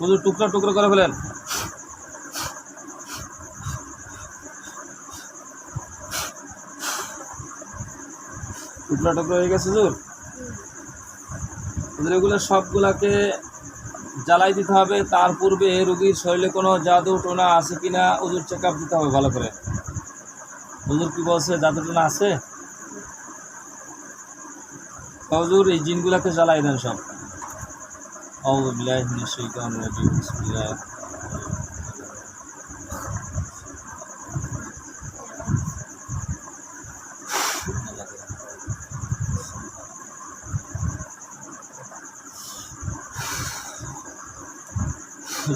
হুজুর টুকরা টুকরা করে ফেলেন। টুকরা টুকরা হয়ে গেছে হুজুর। হুজুর এগুলো সবগুলাকে জ্বালাই দিতে হবে। তার পূর্বে রোগীর শরীরে কোনো জাদু টোনা আছে কিনা হুজুর চেক আপ দিতে হবে ভালো করে। হুজুর কি বলছে, জাদু টোনা আছে? হুজুর এই জিনগুলাকে জ্বালাই দেন সব। আউযু বিল্লাহি মিনাশ শাইতানির রাজিম। বিসমিল্লাহ।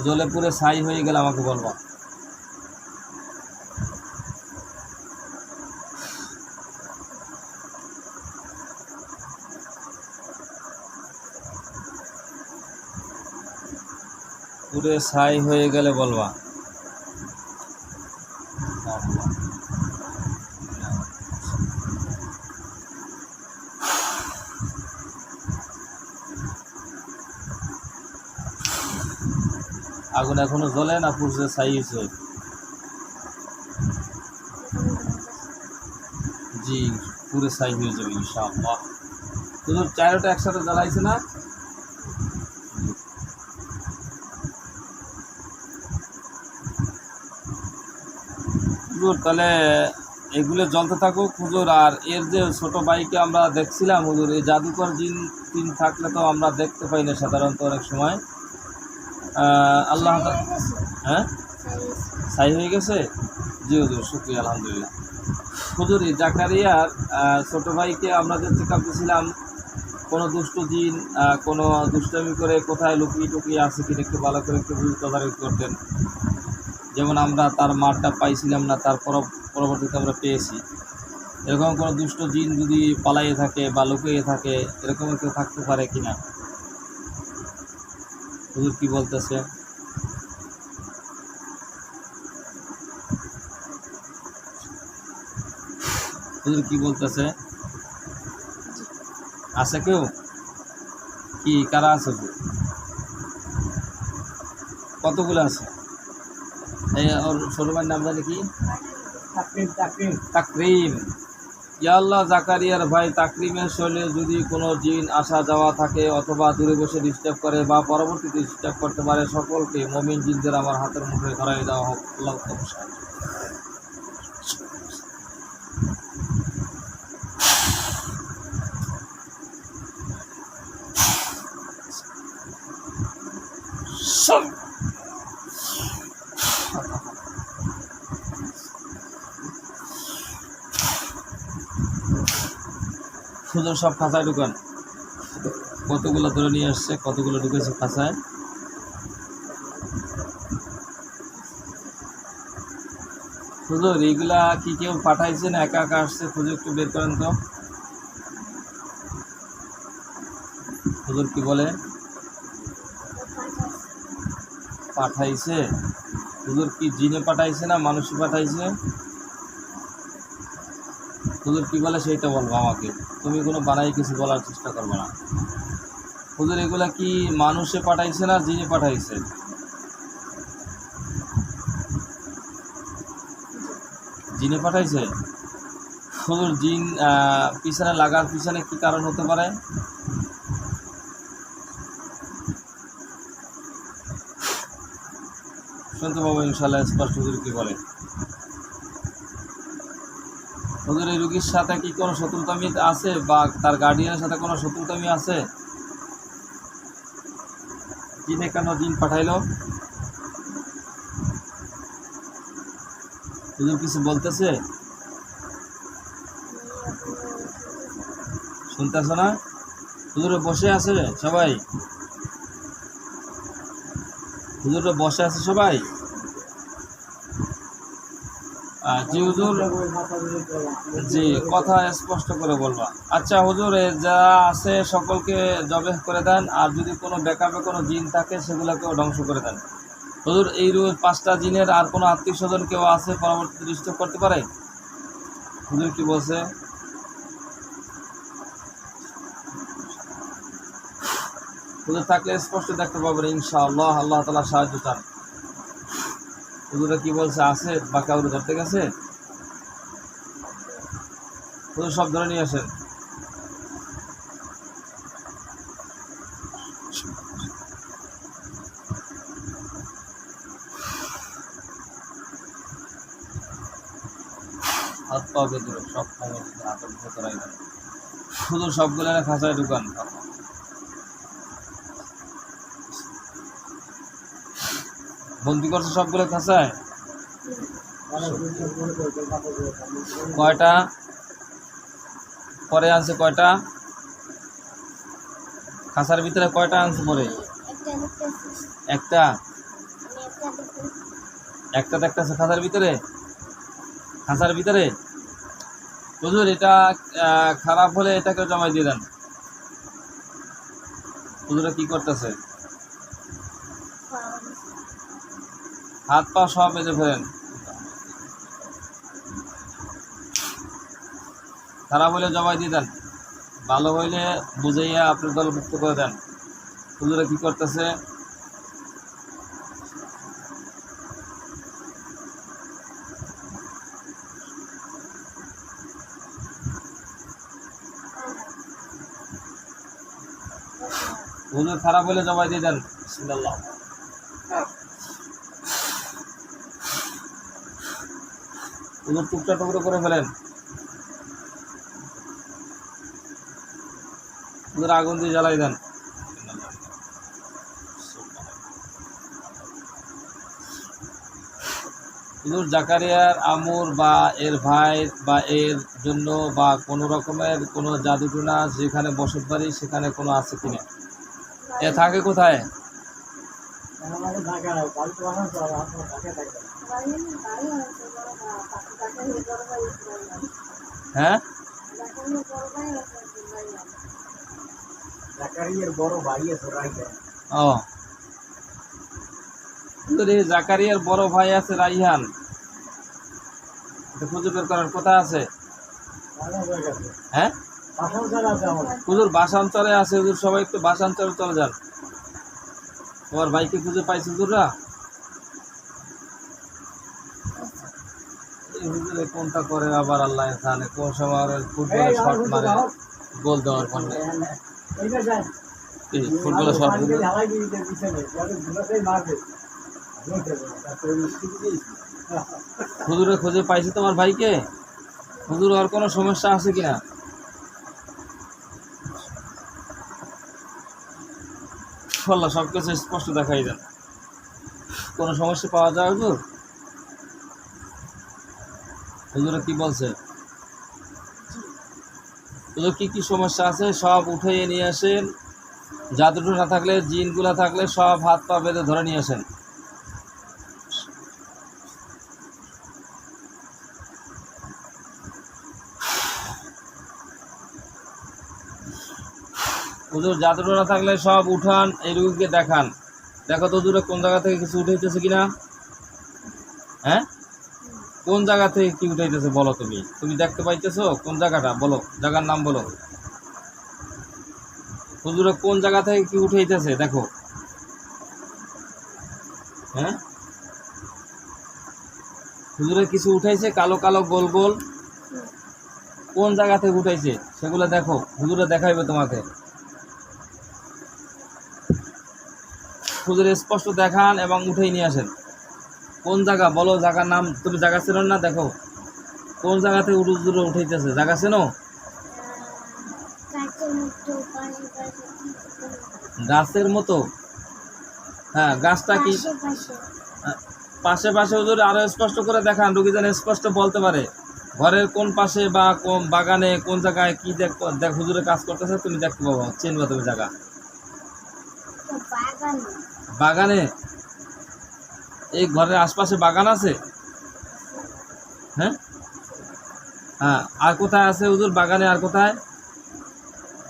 জলে পুরে ছাই হয়ে গেলে আমাকে বলবা। পুরে ছাই হয়ে গেলে বলবা। আগুন এখনো জ্বলে না পুরো ছাই হয়েছে? জি, পুরো ছাই হয়ে যাবে ইনশাআল্লাহ। হুজুর চারোটা একসাথে জ্বালাইছে না? হুজুর তাহলে এগুলো জ্বলতে থাকুক হুজুর। আর এর যে ছোট ভাইকে আমরা দেখছিলাম হুজুর, এই জাদুকর জিন টিন থাকলে তো আমরা দেখতে পাই না সাধারণত অনেক সময়। আল্লাহ, হ্যাঁ ছাই হয়ে গেছে। জি হুজুর, শুকরিয়া, আলহামদুলিল্লাহ। হুজুর এই জাকারিয়ার ছোট ভাইকে আমরা যে চেক আপ দিয়েছিলাম, কোনো দুষ্ট জিন কোনো দুষ্টামি করে কোথায় লুকিয়ে টুকিয়ে আছে কিনা একটু ভালো করে একটু তদারকি করতেন। যেমন আমরা তার মারটা পাইছিলাম না, তার পরবর্তীতে আমরা পেয়েছি। এরকম কোনো দুষ্ট জিন যদি পালাইয়ে থাকে বা লুকিয়ে থাকে, এরকম কেউ থাকতে পারে কিনা হুজুর কি বলতেছে? হুজুর কি বলতেছে? আছে কেউ? কি কারা আছে? কতগুলো আছে? এই ওর ছোট ভাইয়ের নাম জানি কি? তাকরিম। ইয়া আল্লাহ, জাকারিয়ার ভাই তাকরিমের শরীরে যদি কোনো জিন আসা যাওয়া থাকে অথবা দূরে বসে ডিস্টার্ব করে বা পরবর্তীতে ডিস্টার্ব করতে পারে, সকলকে মুমিন জিনদের আমার হাতের মুঠোয় ধরাই দেওয়া হোক। আল্লাহ তাআলা হুজুর সব খাঁচায় ঢুকান। কতগুলো ধরে নিয়ে আসছে, কতগুলো ঢুকেছে খাঁচায়? হুজুর এইগুলা কি কেউ পাঠাইছে না একা একা আসছে? খুঁজে একটু বের করেন তো। হুজুর কি বলে? পাঠাইছে। হুজুর কি জিনে পাঠাইছে না মানুষই পাঠাইছে? হুজুর কি বলে সেইটা বলবো আমাকে, তুমি কোনো বানাই কিছু বলার চেষ্টা করবে না। হুজুর এগুলা কি মানুষে পাঠাইছে না জিনে পাঠাইছে? জিনে পাঠাইছে। হুজুর জিন পিছনে লাগার পিছনে কি কারণ হতে পারে? শুনতে পাবো ইনশাল্লাহ স্পষ্ট। হুজুর কি বলে? হুজুর এই রোগীর সাথে কি কোনো শত্রুতামি আছে বা তার গার্ডিয়ানের সাথে কোনো শত্রুতামি আছে? জিনে কেন জিন পাঠাইলো? হুজুর কিছু বলতেছে? শুনতেছ না? হুজুরে বসে আছে সবাই? হুজুরে বসে আছে সবাই? জি হুজুর, জি কথা স্পষ্ট করে বলবা। আচ্ছা হুজুর, যা আছে সকলকে জবেহ করে দেন, আর যদি কোনো বেকাবে কোনো জিন থাকে সেগুলোকেও ধ্বংস করে দেন। হুজুর এই 5টা জিনের আর কোনো আত্মীয় স্বজন কেউ আছে পরবর্তীতে ডিস্টার্ব করতে পারে? হুজুর কি বলছে? হুজুর থাকলে স্পষ্ট দেখতে পাবেন ইনশাআল্লাহ, আল্লাহ তাআলা সাহায্য চান। হুজুরে কি বলছে, আছে বা কাউরে ধরতে গেছে? হুজুর সব ধরে নিয়ে আসেন। হাত পা বেঁধে সব হাতের ভেতরে হুজুর সবগুলো খাঁচায় ঢুকান। বন্দি করছে সবগুলো খাঁচায়? কয়টা পরে আনছে? কয়টা খাঁচার ভিতরে কয়টা আনছে পরে? একটা একটা দেখতেছে খাঁচার ভিতরে। খাঁচার ভিতরে হুজুর এটা খারাপ হলে এটাকে জমাই দিয়ে দেন। হুজুরা কি করতেছে? হাত পা সব বেঁধে ফেলেন। খারাপ হইলে জমাই দিয়ে দেন, ভালো হইলে বুঝাইয়া আপনার দল মুক্ত করে দেন। হুজুরা কি করতেছে? হুজুর খারাপ হইলে জমাই দিয়ে দেন। বিসমিল্লাহ। হুজুর টুকটা টুকরো করে ফেলেন। হুজুর আগুন দিয়ে জ্বালাই দেন। হুজুর জাকারিয়ার আমুর বা এর ভাই বা এর জন্য বা কোনো রকমের কোনো জাদুটনা যেখানে বসত বাড়ি সেখানে কোনো আছে কিনা? এ থাকে কোথায়? হ্যাঁ, ও জাকারিয়ার বড় ভাই আছে রাইহান, খুঁজে বের করেন কোথায় আছে। হ্যাঁ হুজুর বাসাঞ্চলে আছে। হুজুর সবাই একটু বাসাঞ্চলে চলে যান। তোমার ভাইকে খুঁজে পাইছে হুজুররা? এই হুজুরে কোনটা করে আবার আল্লাহ জানে, কোন সময় ফুটবলে শট মারে গোল দেওয়ার জন্য। ফুটবলে শট হুজুরে খুঁজে পাইছে তোমার ভাইকে? হুজুর আর কোনো সমস্যা আছে কিনা? আল্লাহ সব কিছু স্পষ্ট দেখাই দেন। কোনো সমস্যা পাওয়া যায় হুজুর? হুজুরে কি বলছে? হুজুর কি কি সমস্যা আছে সব উঠিয়ে নিয়ে আসেন। জাদুটু না থাকলে, জিনগুলা থাকলে সব হাত পা বেঁধে ধরে নিয়ে আসেন। হুজুর জাদুটু না থাকলে সব উঠান, এই রুগীকে দেখান। দেখো তো হুজুরে কোন জায়গা থেকে কিছু উঠাইতেছে কিনা। হ্যাঁ, কোন জায়গা থেকে কি উঠাইতেছে বলো? তুমি তুমি দেখতে পাইতেছো কোন জায়গাটা? বলো, জায়গার নাম বলো। হুজুরে কোন জায়গা থেকে কি উঠাইতেছে দেখো। হ্যাঁ, হুজুরে কিছু উঠাইছে কালো কালো গোল গোল, কোন জায়গা থেকে উঠাইছে সেগুলো দেখো। হুজুরে দেখাইবে তোমাকে। হুজুরে স্পষ্ট দেখান এবং উঠেই নিয়ে আসেন। কোন জায়গা বলো, জায়গার নাম। তুমি জায়গা চেনো না? দেখো কোন জায়গা থেকে হুজুরে উঠাইতেছে। জায়গা চেনো? গাছের মতো। হ্যাঁ, গাছটা কি পাশে পাশে? হুজুর আরো স্পষ্ট করে দেখান, রুগী যেন স্পষ্ট বলতে পারে। ঘরের কোন পাশে বা কোন বাগানে কোন জায়গায় কি দেখ হুজুরে কাজ করতেছে তুমি দেখতে পাবো, চিনবা তুমি জায়গা। বাগানে? এই ঘরের আশপাশে বাগান আছে? হ্যাঁ হ্যাঁ, আর কোথায় আছে হুজুর বাগানে? আর কোথায়?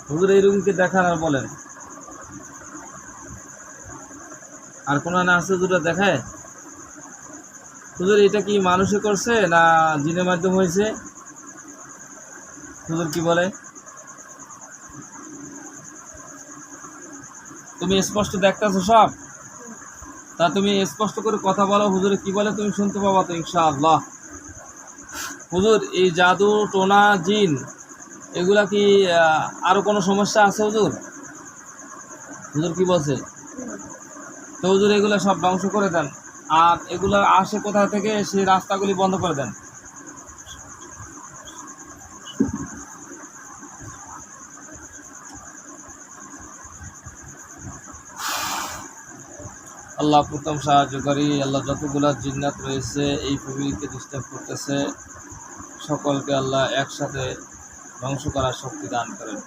হুজুর এই রুগীকে দেখান আর বলেন। আর কোনো না আছে দুটো দেখায় হুজুর? এটা কি মানুষে করছে না জিনের মাধ্যম হয়েছে? হুজুর কি বলে? তুমি স্পষ্ট দেখতেছো সব? তা তুমি স্পষ্ট করে কথা বলো, হুজুরে কি বলে তুমি শুনতে পাবা তো ইনশাআল্লাহ। হুজুর এই জাদু টোনা জিন এগুলা কি আরো কোনো সমস্যা আছে হুজুর? হুজুর কি বলছে? তো হুজুর এগুলা সব ধ্বংস করে দেন, আর এগুলো আসে কোথা থেকে সেই রাস্তাগুলি বন্ধ করে দেন। আল্লাহ প্রথম সাহায্যকারী, আল্লাহ যতগুলা জিন্নাত রয়েছে এই ফ্যামিলিকে ডিস্টার্ব করতেছে সকলকে আল্লাহ একসাথে ধ্বংস করার শক্তি দান করেন।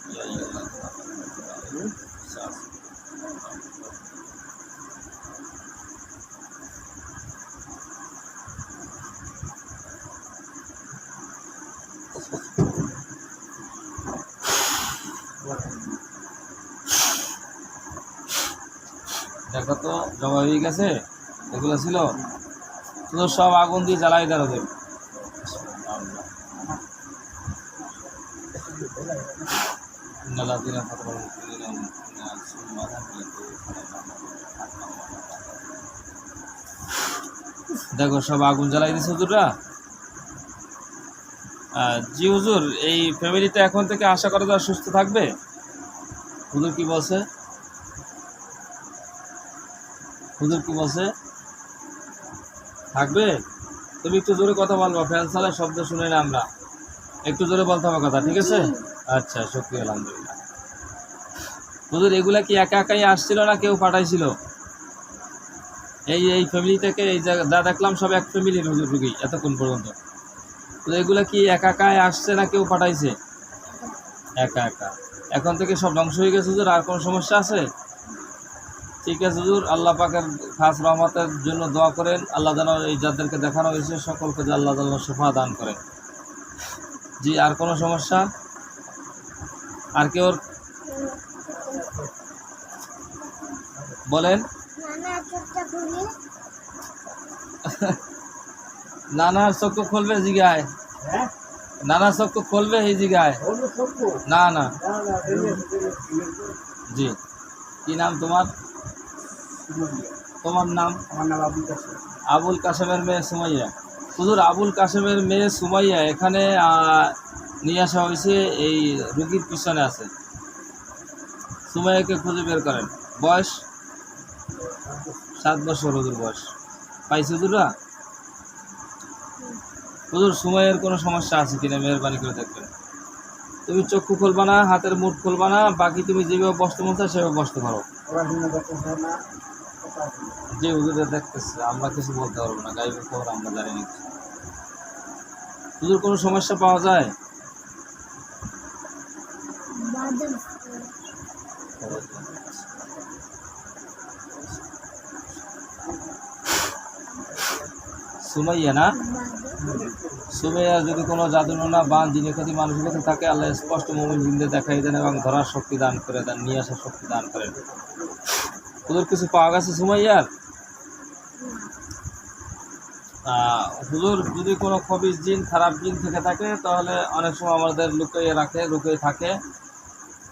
দেখো তো জমা হয়ে গেছে, এগুলো ছিল শুধু সব আগুন দিয়ে জ্বালাই দেওয়া ওদের। দেখো সব আগুন জ্বালাই দিয়েছে হুজুররা। জি হুজুর, এই ফ্যামিলিটা এখন থেকে আশা করা যায় সুস্থ থাকবে? হুজুর কি বলছে? হুজুর কি বলছে? থাকবে? তুমি একটু জোরে কথা বলবো, ফ্যান চালায় শব্দ শুনে না আমরা, একটু জোরে বলতে হবে কথা, ঠিক আছে? আচ্ছা, শুকরিয়া, আলহামদুলিল্লাহ। হুজুর এগুলা কি একা একাই আসছিল না কেউ পাঠাইছিল? এই ফ্যামিলি থেকে এই যা দেখলাম সব এক ফ্যামিলির হুজুর রুগী এতক্ষণ পর্যন্ত। তো এগুলা কি একা একাই আসছে না কেউ পাঠাইছে? একা একা। এখন থেকে সব ধ্বংস হয়ে গেছে হুজুর, আর কোনো সমস্যা আছে? ঠিক আছে হুজুর, আল্লাহ পাকের খাস রহমতের জন্য দোয়া করেন, আল্লাহ যেন এই যাদেরকে দেখানো হয়েছে সকলকে যে আল্লাহ যেন শিফা দান করেন। জি, আর কোনো সমস্যা? আর কেউ বলেন। নানার চক্ষু খুলবে জিগায়, নানা চক্ষু খুলবে এই জিগায়। না না, জি। কি নাম তোমার? তোমার নাম? আমার নাম আবুল কাসেম। আবুল কাসেমের মেয়ে সুমাইয়া। হুজুর আবুল কাসেমের মেয়ে সুমাইয়া এখানে নিয়ে আসা হয়েছে, এই রুগীর পিছনে আছে। সুমাইয়াকে খুঁজে বের করেন। বয়স 7 বছর হুজুর বয়স। পাইছে হুজুররা? হুজুর সুমাইয়ের কোনো সমস্যা আছে কিনা মেহরবানি করে দেখবেন। তুমি চক্ষু খুলবা না, হাতের মুঠ খুলবা না, বাকি তুমি যেভাবে বসতে মন চায় সেভাবে বসতে পারো। যে হুজুরে দেখতেছে, আমরা কিছু বলতে পারবো না, গাইবের খবর আমরা জানি না। হুজুর কোনো সমস্যা পাওয়া যায়? সুমাইয়া না? সুমাইয়া যদি কোনো জাদুটনা বান জিনে ক্ষতি মানসিকতা থাকে আল্লাহ স্পষ্ট মুমিন জিনদের দেখাই দেন এবং ধরার শক্তি দান করে দেন, নিয়ে আসার শক্তি দান করেন। হুজুর কিছু পাওয়া গেছে সুমাইয়ার? হুজুর যদি কোনো খবিস জিন খারাপ জিন থেকে থাকে তাহলে অনেক সময় আমাদের লুকিয়ে থাকে।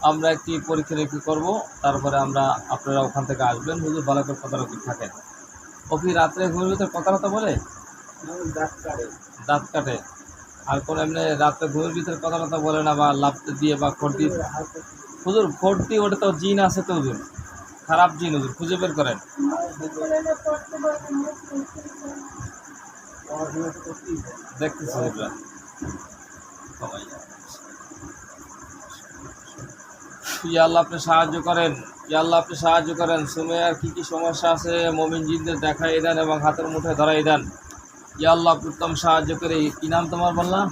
আমরা একটি পরীক্ষা নিরীক্ষা করবো, তারপরে আপনারা ওখান থেকে আসবেন। হুজুর ভালো করে তদারকি থাকেন। ও কি রাত্রে ঘুমের ভিতরে কথা বলে? দাঁত কাটে। আর কোনো এমনি রাত্রে ঘুমের ভিতরে কথা বলে না, বা লাফতে দিয়ে বা খড় দিয়ে? হুজুর খড় দিয়ে ওটা তো জিন আছে তো হুজুর, খারাপ জিন হুজুর, খুঁজে বের করেন। দেখতেছি হুজুর। ইয়া আল্লাহ আপনি সাহায্য করেন, ইয়া আল্লাহ আপনি সাহায্য করেন। সুমাইয়ার কি কি সমস্যা আছে মুমিন জিনদের দেখাই দেন এবং হাতের মুঠে ধরাই দেন। ইয়া আল্লাহ উত্তম সাহায্য করে। কি নাম তোমার বললাম?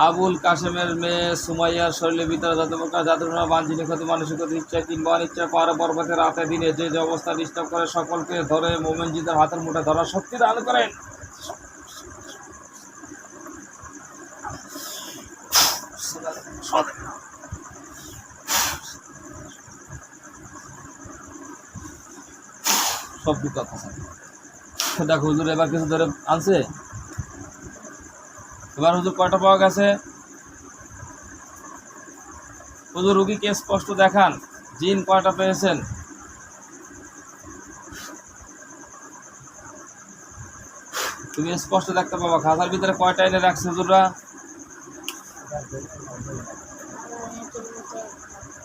আবুল কাসেমের মেয়ে সুমাইয়ার শরীরের ভিতরে যত প্রকার জাদুটনা বাঞ্ছিত ক্ষতি মানসিক ইচ্ছা কিংবা অনিচ্ছা পাহাড়ে পর্বতে রাতে দিনে যে যে অবস্থা ডিস্টার্ব করে সকলকে ধরে মুমিন জিনদের হাতের মুঠে ধরার শক্তি দান করেন। সব বিপদ আছে। দেখো হুজুর এবার কিছু ধরে আনছে। এবার হুজুর কয়টা পাওয়া গেছে? হুজুর রুগীকে স্পষ্ট দেখান, জিন কয়টা পেয়েছেন? তুমি স্পষ্ট দেখতে পাবা। খাতার ভিতরে কয়টা এনে রাখছে হুজুররা?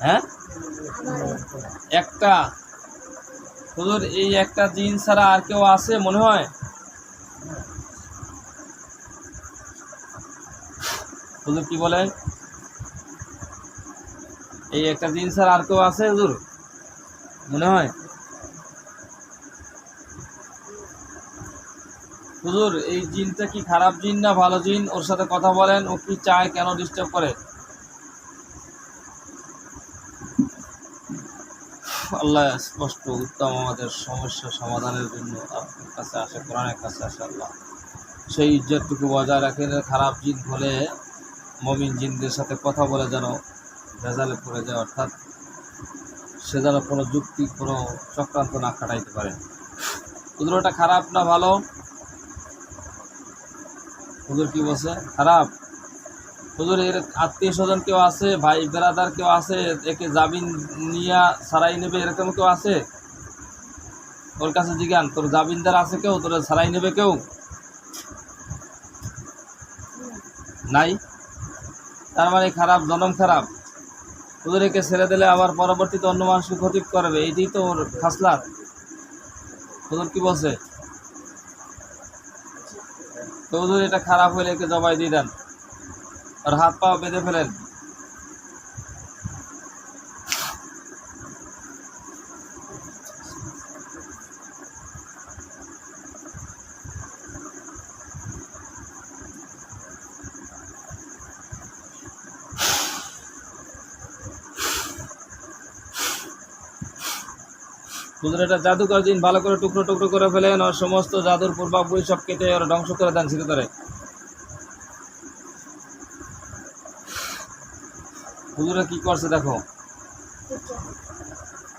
হ্যাঁ, একটা। হুজুর এই একটা জিন ছাড়া আর কেউ আছে মনে হয়? হুজুর কি বলেন? এই একটা জিন ছাড়া আর কেউ আছে হুজুর মনে হয়? হুজুর এই জিনটা কি খারাপ জিন না ভালো জিন? ওর সাথে কথা বলেন, ও কি চায়, কেন ডিস্টার্ব করে? আল্লাহ স্পষ্ট উত্তম আমাদের সমস্যা সমাধানের জন্য আপনার কাছে আসে, কোরআনের কাছে আসে। আল্লাহ সেই ইজ্জতটুকু বজায় রাখেন। খারাপ জিন হলে মমিন জিনদের সাথে কথা বলে যেন ভেজালে পড়ে যায়, অর্থাৎ সে যেন কোনো যুক্তি, কোনো চক্রান্ত না খাটাইতে পারে। হুজুর ওটা খারাপ না ভালো? হুজুর কি বলছে? খারাপ। হুজুর এর আত্মীয় স্বজন কেউ আছে, ভাই বেরাদার কেউ আছে, একে জামিন নিয়ে সারাই নেবে এরকম কেউ আছে? ওর কাছে জিজ্ঞান, তোর জামিনদার আছে কেউ, তোর সারাই নেবে কেউ? নাই। তার মানে খারাপ, জনম খারাপ। হুজুর একে ছেড়ে দিলে আবার পরবর্তীতে অন্য মানুষকে ক্ষতি করবে, এটাই তো ওর খাসলাত। হুজুর কি বলছে? তো হুজুর এটা খারাপ হলে একে জবাই দিয়ে দেন, আর হাত পা বেঁধে ফেলেন। হুজুর এটা জাদুকর জিন, ভালো করে টুকরো টুকরো করে ফেলেন, আর সমস্ত জাদুর পূর্বাবলী সব কেটে ওরা ধ্বংস করে দেন চিরতরে। হুজুরে কি করছে দেখো।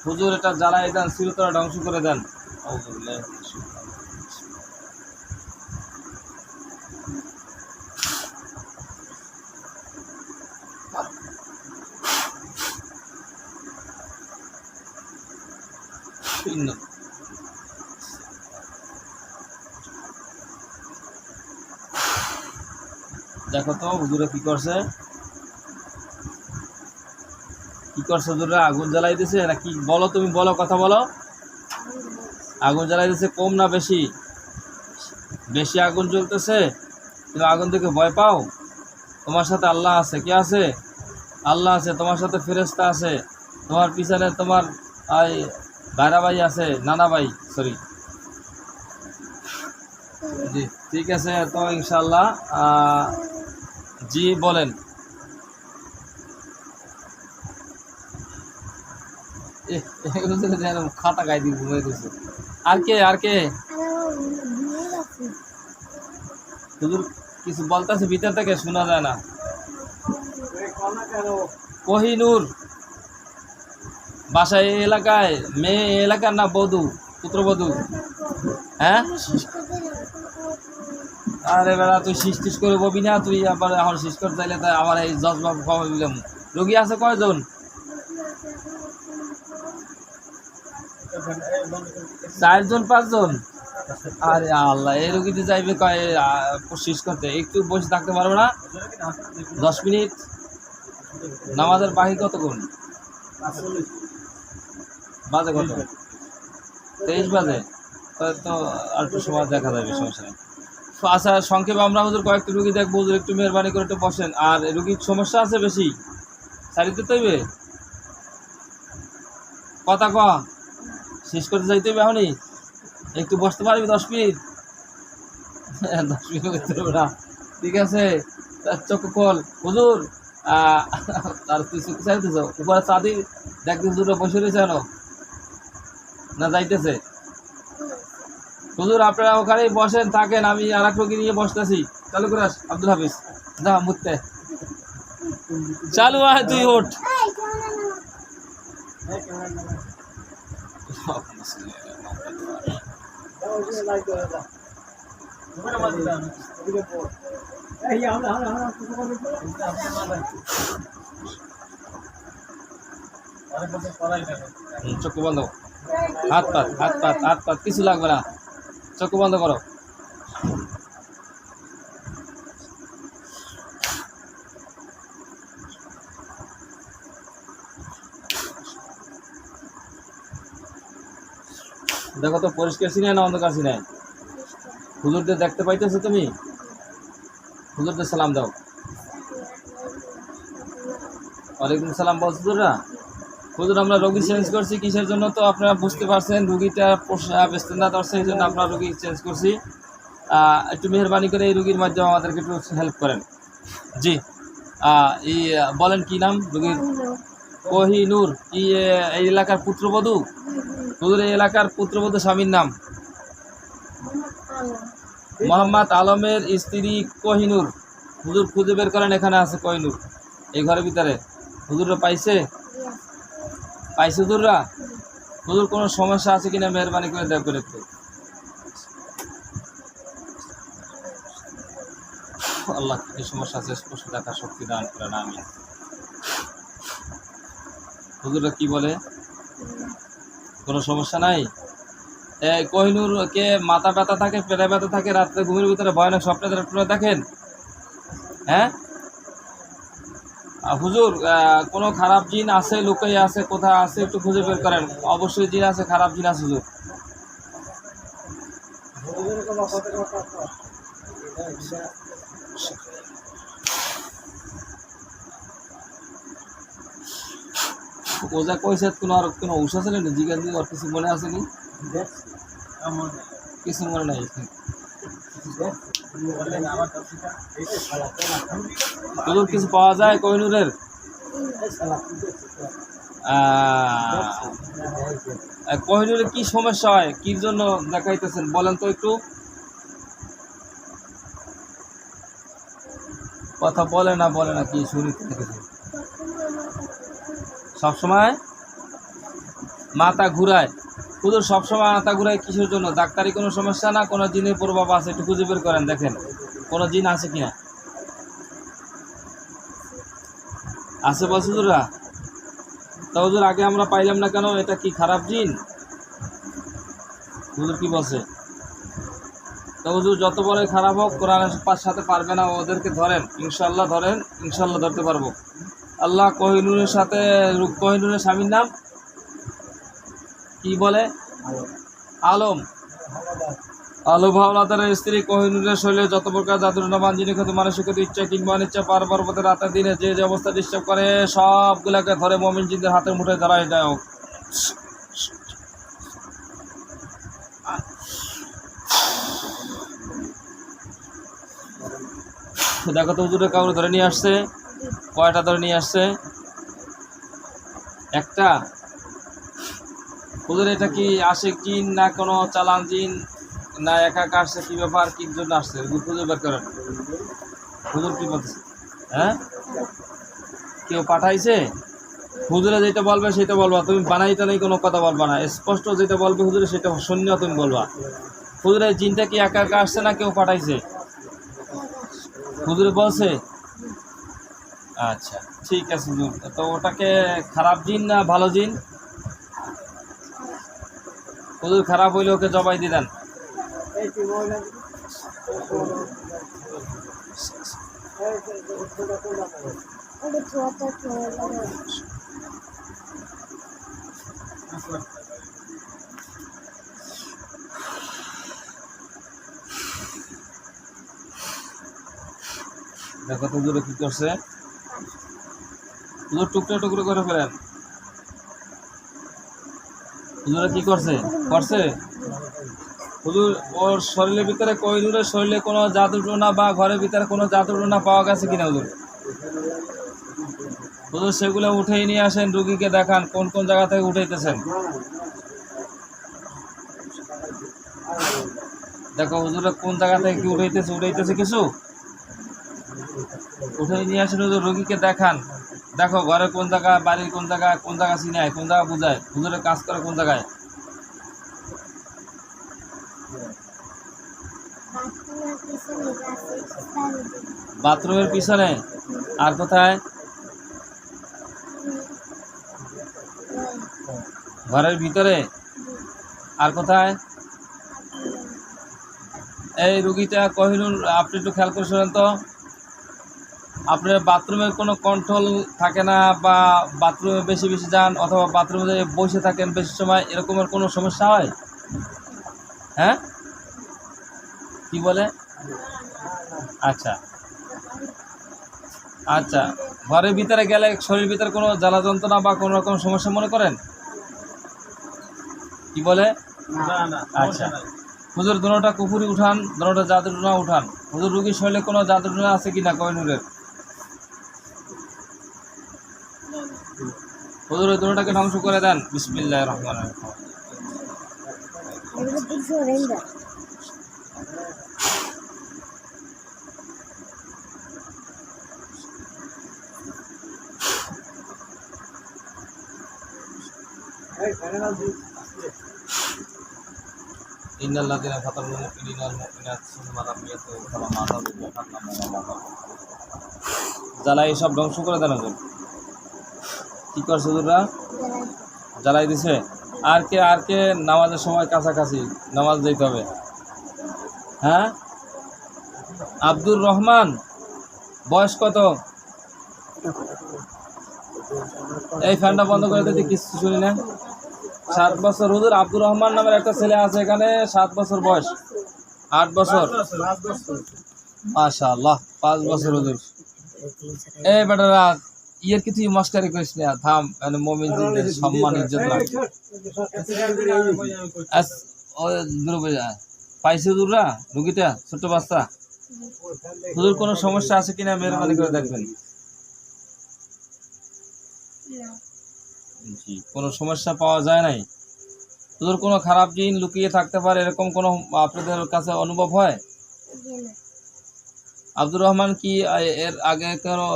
হুজুর এটা জ্বালাই দেন, চিরতরে ধ্বংস করে দেন। দেখো তো হুজুরে কি করছে, কি করছে হুজুরে? আগুন জ্বালাই দিছে না কি? বলো, তুমি বলো, কথা বলো। আগুন জ্বালাই দিছে কম না বেশি? বেশি আগুন জ্বলতেছে। তুমি আগুন থেকে ভয় পাও? তোমার সাথে আল্লাহ আছে। কে আছে? আল্লাহ আছে। তোমার সাথে ফেরেশতা আছে। তোমার পিছনে তোমার ভাইরা ভাই আছে, নানা ভাই, সরি। জি ঠিক আছে, তো ইনশাল্লাহ জি বলেন। খাতা গাই দিয়ে ঘুমিয়ে দিচ্ছে। আর কে, আর কে? হুজুর কিছু বলতেছে ভিতর থেকে, শোনা যায় না। কোহিনুর বাসায় এই এলাকায়, মেয়ে এলাকার না বধূ, পুত্রবধূ? হ্যাঁ, আরে বেড়া তুই শীষ টিস করে ববি না, তুই আবার এখন শীষ করতে চাইলে তাই আমার এই জজবাব কমে দিলাম। রোগী আছে কয়জন? 4 জন 5 জন? আরে আল্লাহ, এই রোগীতে যাইবে কয় শীষ করতে? একটু বসে থাকতে পারবো না 10 মিনিট? নামাজের বাকি কতক্ষণ বাজে? কত? 23 বাজে? তো আর একটু সময় দেখা যাবে, সমস্যা নেই। আচ্ছা সংক্ষেপে আমরা হুজুর কয়েকটি রুগী দেখবো, হুজুর একটু মেহরবানি করে একটু বসেন। আর রুগীর সমস্যা আছে বেশি, সারিতে তৈবে কথা ক, শেষ করতে যাইতে হবে এখনই। একটু বসতে পারবি 10 মিনিট? 10 মিনিট করতে হবে না, ঠিক আছে। চোখ খোল হুজুর। তার তুই চোখ চাইতেছ উপরে চাঁদি দেখতে, হুজুরে বসে রয়েছে কেন না যাইতেছে? হুজুর আপনারা ওখানেই বসেন থাকেন, আমি আর এক রোগী নিয়ে বসতেছি। চালু করে আস আব্দুল হাফিজ, যা মুততে চালু আয়, তুই ওঠ। চোখ বন্ধ, হাত পাত হাত পাত হাত পাত, কিছু লাগবে না, চোখ বন্ধ করো। দেখো তো পরিষ্কার সিনাই না অন্ধকার সিনাই? হুজুরদের দেখতে পাইতেছো তুমি? হুজুরদের সালাম দাও। ওয়ালাইকুম সালাম বলছো তোরা? হুজুর আমরা রোগী চেঞ্জ করছি কিসের জন্য তো আপনারা বুঝতে পারছেন, রুগীটা বেস্তেন্দা ধরছে এই জন্য আমরা রুগী চেঞ্জ করছি। একটু মেহরবানি করে এই রুগীর মাধ্যমে আমাদেরকে একটু হেল্প করেন। জি এই বলেন কি নাম রুগীর? কোহিনূর। এই এলাকার পুত্রবধূ? হুজুর এই এলাকার পুত্রবধূ স্বামীর নাম? মোহাম্মদ আলমের স্ত্রী কোহিনূর। হুজুর খুঁজে বের করেন, এখানে আছে কোহিনূর এই ঘরের ভিতরে। হুজুররা পাইছে? পাইছে হুজুররা? হুজুর কোনো সমস্যা আছে কিনা মেহরবানি করে দেখবেন একটু। আল্লাহ কি সমস্যা আছে স্পষ্ট দেখার শক্তি দান করেন, আমি। হুজুররা কি বলে? কোনো সমস্যা নাই? কোহিনূর কে মাথা ব্যথা থাকে, পেটে ব্যথা থাকে, রাত্রে ঘুমের ভিতরে ভয়ানক স্বপ্নে দেখেন? হ্যাঁ হুজুর কোনো খারাপ জিন আছে, লুকাই আছে, কোথায় আছে একটু খুঁজে বের করেন। অবশ্যই জিন আছে, খারাপ জিন আছে হুজুর। ওজা কইছে কোনো ঔষধ আছে না জিজ্ঞাসা দিয়ে ওর কিছু মনে আছে নি? কিছু মনে নাই? হুজুর কিছু পাওয়া যায় কোহিনূরের? কোহিনূরের কি সমস্যা হয়, কি জন্য দেখাইতেছেন বলেন তো একটু। কথা বলে না কি শুনি সবসময় মাথা ঘুরায়? হুজুর সবসময় মাথা ঘুরায় কিসের জন্য? ডাক্তারি কোনো সমস্যা না কোনো জিনের প্রভাব আছে? একটু খুঁজে বের করেন, দেখেন কোনো জিন আছে কিনা। আছে বলছে হুজুররা? তা হুজুর আগে আমরা পাইলাম না কেন? এটা কি খারাপ জিন? হুজুর কি বলছে? তো হুজুর যত বড়ই খারাপ হোক কোরআনের সাথে পারবে না, ওদেরকে ধরেন ইনশাল্লাহ, ধরেন ইনশাল্লাহ ধরতে পারবো। আল্লাহ কোহিনূরের সাথে, কোহিনূরের স্বামীর নাম কি বলে? আলম। আলম হাওলাদারের স্ত্রী কোহিনূরের শরীরে যত প্রকার জাদুর নামান যিনি ক্ষতি মানসিক ইচ্ছা কিংবা অনিচ্ছা পার পর্বতে রাতের দিনে যে যে অবস্থা ডিস্টার্ব করে সবগুলাকে ধরে মুমিন জিনদের হাতের মুঠে ধরাই দেয়। দেখো তো হুজুরে কাউরে ধরে নিয়ে আসছে? কয়টা ধরে নিয়ে আসছে? একটা। হুজুর এটা কি আশিক জিন না কোনো চালান জিন না একা একা আসছে, কি ব্যাপার, কি জন্য আসছে খুঁজে বের করেন। হুজুর কি বলছে? হ্যাঁ কেউ পাঠাইছে? হুজুরে যেটা বলবে সেটা বলবা, তুমি বানাইতে নেই কোনো কথা বলবা না, স্পষ্ট যেটা বলবে হুজুরে সেটা শূন্য তুমি বলবা। হুজুরের জিনটা কি একা একা আসছে না কেউ পাঠাইছে? হুজুরে বলছে? আচ্ছা ঠিক আছে হুজুর। তো ওটাকে খারাপ জিন না ভালো জিন? হুজুর খারাপ হইলে ওকে জবাই দিয়ে দেন। দেখো তো হুজুরে কি করছে? হুজুর টুকরো টুকরো করে ফেলেন। হুজুরে কি করছে? হুজুর ওর শরীরের ভিতরে, কোহিনূরের শরীরে কোনো জাদুটোনা বা ঘরের ভিতরে কোনো জাদুটোনা পাওয়া গেছে কিনা হুজুর? হুজুর সেগুলো উঠেই নিয়ে আসেন, রুগীকে দেখান কোন কোন জায়গা থেকে উঠাইতেছেন। দেখো হুজুরে কোন জায়গা থেকে কি উঠাইতেছে কিছু উঠেই নিয়ে আসেন হুজুর, রুগীকে দেখান। দেখো ঘরে কোন জায়গা, বাড়ির কোন জায়গা চিনায়, কোন জায়গা বুঝায়, হুজুরের কাজ করে কোন জায়গায়। বাথরুমের পিছনে? আর কোথায়? ঘরের ভিতরে? আর কোথায়? এই রুগীটা কোহিনূর, আপনি একটু খেয়াল করে শোনেন তো। আপনার বাথরুমের কোনো কন্ট্রোল থাকে না, বা বাথরুমে বেশি বেশি যান, অথবা বাথরুমে বসে থাকেন বেশি সময়, এরকমের কোনো সমস্যা হয়? হ্যাঁ, কি বলে? আচ্ছা আচ্ছা, ঘরের ভিতরে গেলে শরীর ভিতরে কোনো জ্বালা যন্ত্রণা বা কোনো রকম সমস্যা মনে করেন? কি বলে? আচ্ছা, হুজুর দোনোটা কুফুরি উঠান, দোনোটা জাদুটনা উঠান। হুজুর রুগীর শরীরে কোনো জাদুটনা আছে কিনা কোহিনূরের? হুজুর ওই দোনোটাকে ধ্বংস করে দেন। বিসমিল্লাহির রহমানির রহিম। ইন্নাল্লাযীনা ফাতানুল মুমিনিনা ওয়াল মুমিনাত সুম্মা লাম ইয়াতুবু ফালাহুম আযাবু জাহান্নাম ওয়া মাআওয়াহুম জ্বালাই সব ধ্বংস করে দেন হুজুর। কি করছে হুজুররা? জ্বালাই দিছে। আর কে নামাজের সময় কাছাকাছি নামাজ দিতে হবে? হ্যাঁ, আব্দুর রহমান, বয়স কত? এই ফ্যানটা বন্ধ করে দিতে, কিছু শুনি না। 7 বছর। হুজুর আব্দুর রহমান নামের একটা ছেলে আছে এখানে, 7 বছর বয়স। 8 বছর? মাশাআল্লাহ, 5 বছর। হুজুর এই বেটারা ইয়ের কিছু মস্কারি করিস না, থাম। মানে মুমিনদের সম্মান ইজ্জত রাখ। পাইছে হুজুররা রুগীটা, ছোট্ট বাচ্চা। হুজুর কোনো সমস্যা আছে কিনা মেহরবানি করে দেখবেন। জি, কোনো সমস্যা পাওয়া যায় নাই। হুজুর কোনো খারাপ জিন লুকিয়ে থাকতে পারে, এরকম কোনো আপনাদের কাছে অনুভব হয়? আব্দুর রহমান কি এর আগে কোনো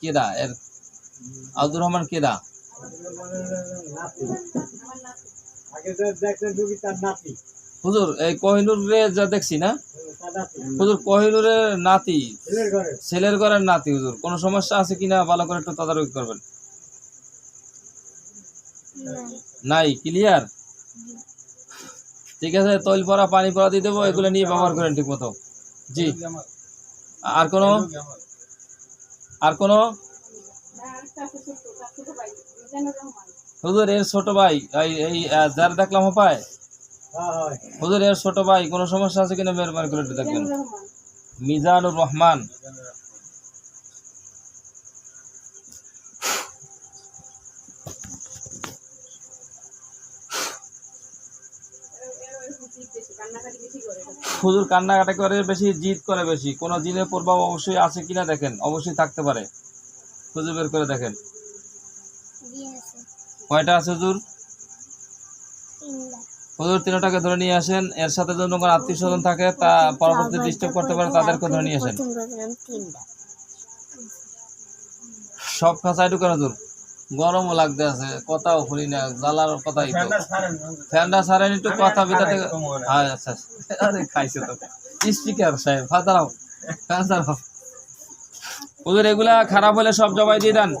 কেডা? এর আব্দুর রহমান কেডা? হুজুর এই কোহিনূরে যা দেখছি না, হুজুর কোহিনূরের নাতি, ছেলের ঘরের নাতি। হুজুর কোনো সমস্যা আছে কিনা ভালো করে একটু তদারকি করবেন। নাই? ক্লিয়ার? ঠিক আছে, তৈল পরা পানি পরা দিয়ে দেবো, এগুলো নিয়ে ব্যবহার করেন ঠিক মতো। জি, আর কোনো? হুজুর এর ছোট ভাই, এই যার দেখলাম পায়, হুজুর এর ছোট ভাই, কোনো সমস্যা আছে কিনা মেহরবানি করে একটু দেখবেন। মিজানুর রহমান। হুজুর কান্নাকাটি করে বেশি, জিদ করে বেশি, কোনো জিনের প্রভাব অবশ্যই আছে কিনা দেখেন, অবশ্যই থাকতে পারে, খুঁজে বের করে দেখেন। কয়টা আছে হুজুর? হুজুর 3টাকে ধরে নিয়ে আসেন। এর সাথে যদি কোনো আত্মীয় স্বজন থাকে, তা পরবর্তী ডিস্টার্ব করতে পারে, তাদেরকে ধরে নিয়ে আসেন। সব খাঁচাই ঢুকেন হুজুর। গরমও লাগতে আছে, কথাও শুনি না, জ্বালার কথাই তো। ফ্যানটা ছাড়েন একটু, কথা ভিতর থেকে। আচ্ছা, আরে খাইছে তো স্পিকার সাহেব, দাঁড়াও, ফ্যান ছাড়াও। হুজুর এগুলা খারাপ হলে সব জবাই দিয়ে দেন।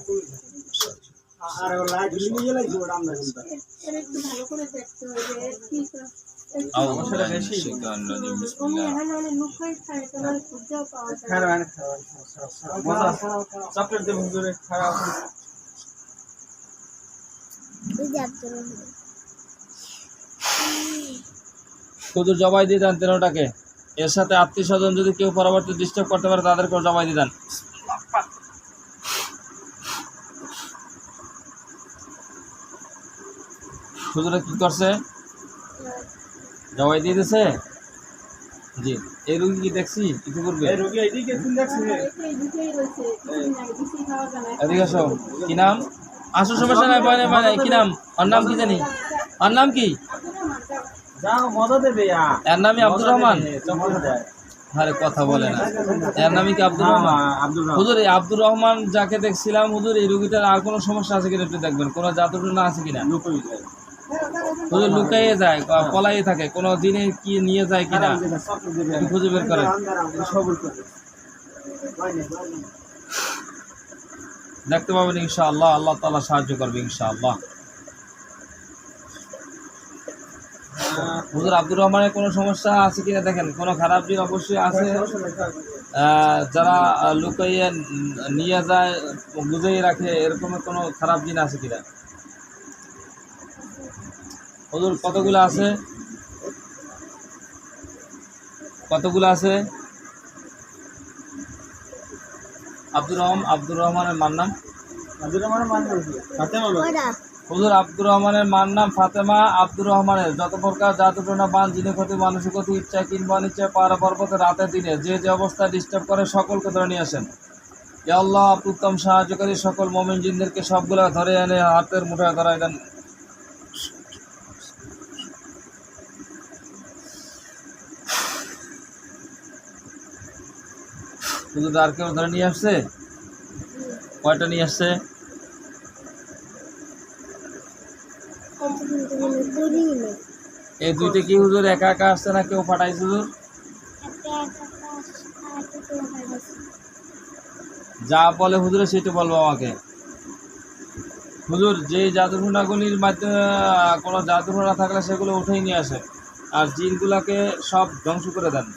হুজুর জবাই দিয়ে দেন 13টাকে। এর সাথে আত্মীয় স্বজন যদি কেউ পরবর্তী ডিস্টার্ব করতে পারে, তাদেরকেও জবাই দিয়ে দেন। হুজুরে কি করছে? জবাই দিয়ে দিছে। জি, এই রুগী কি দেখছি ইতিপূর্বে? এদিকে আসো। কি নাম? আসো, সমস্যা নাই, ভয় নাই। কি নাম? ওর নাম কি জানি? ওর নাম কি? এর নামই আব্দুর রহমান। আরে কথা বলে না, এর নামই কি আব্দুর রহমান? হুজুর এই আব্দুর রহমান যাকে দেখছিলাম, হুজুর এই রুগীটার আর কোনো সমস্যা আছে কিনা একটু দেখবেন, কোনো জাদুটনা আছে কিনা। হুজুর লুকাইয়ে যায়, পলাইয়ে থাকে, কোনো দিনে কি নিয়ে যায় কিনা একটু খুঁজে বের করেন। দেখতে পাবেন ইনশাআল্লাহ, আল্লাহ তাআলা সাহায্য করবে ইনশাআল্লাহ। হুজুর আব্দুর রহমানের কোনো সমস্যা আছে কিনা দেখেন, কোনো খারাপ জিন অবশ্যই আছে। যারা লুকাইয়ে নিয়ে যায়, বুঝেই রাখে, এরকম কোনো খারাপ জিন আছে কিনা। হুজুর কতগুলো আছে, কতগুলো আছে? আব্দুর রহমানের মার নাম হুজুর আব্দুর রহমানের মার নাম ফাতেমা। আব্দুর রহমানের যত প্রকার জাদুটনা বান, জিনে ক্ষতি, মানুষের ক্ষতি, ইচ্ছা কিংবা অনিচ্ছা, পাহাড় পর্বতে রাতে দিনে যে যে অবস্থায় ডিস্টার্ব করে সকলকে ধরে নিয়ে আসেন। ইয়া আল্লাহ, আপনি উত্তম সাহায্যকারী, সকল মুমিন জিনদেরকে সবগুলো ধরে এনে হাতের মুঠোয় ধরাই দেন। হুজুর আর কেউ ধরে নিয়ে আসছে? কয়টা নিয়ে আসছে? এই দুইটা কি হুজুর একা একা আসছে না কেউ পাঠাইছে হুজুর? যা বলে হুজুরে সেটা বলবো আমাকে। হুজুর যে জাদুটনাগুলির মাধ্যমে কোনো জাদুটনা থাকলে সেগুলো উঠেই নিয়ে আসে, আর জিনগুলাকে সব ধ্বংস করে দেন।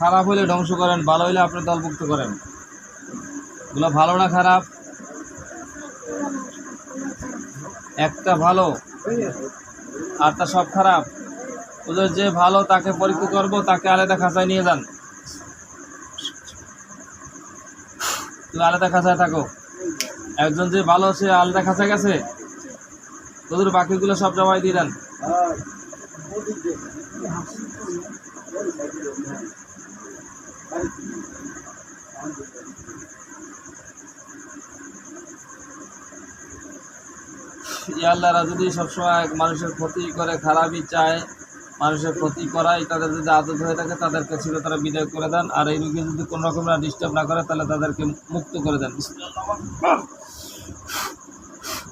খারাপ হইলে ধ্বংস করেন, ভালো হইলে আপনি দলভুক্ত করেন। এগুলো ভালো না খারাপ? একটা ভালো আর তা সব খারাপ। ওদের যে ভালো তাকে পরীক্ষা করবো, তাকে আলাদা খাঁচায় নিয়ে যান। তুমি আলাদা খাঁচায় থাকো। একজন যে ভালো সে আলাদা খাঁচায় গেছে, তোদের বাকিগুলো সব জমাই দিয়ে দেন। আল্লাহরা যদি সবসময় মানুষের ক্ষতি করে, খারাপই চায়, মানুষের ক্ষতি করায়, তাদের যদি আদত হয়ে থাকে তাদেরকে ছিল তারা বিদায় করে দেন। আর এই রোগী যদি কোনো রকম ডিস্টার্ব না করে তাহলে তাদেরকে মুক্ত করে দেন।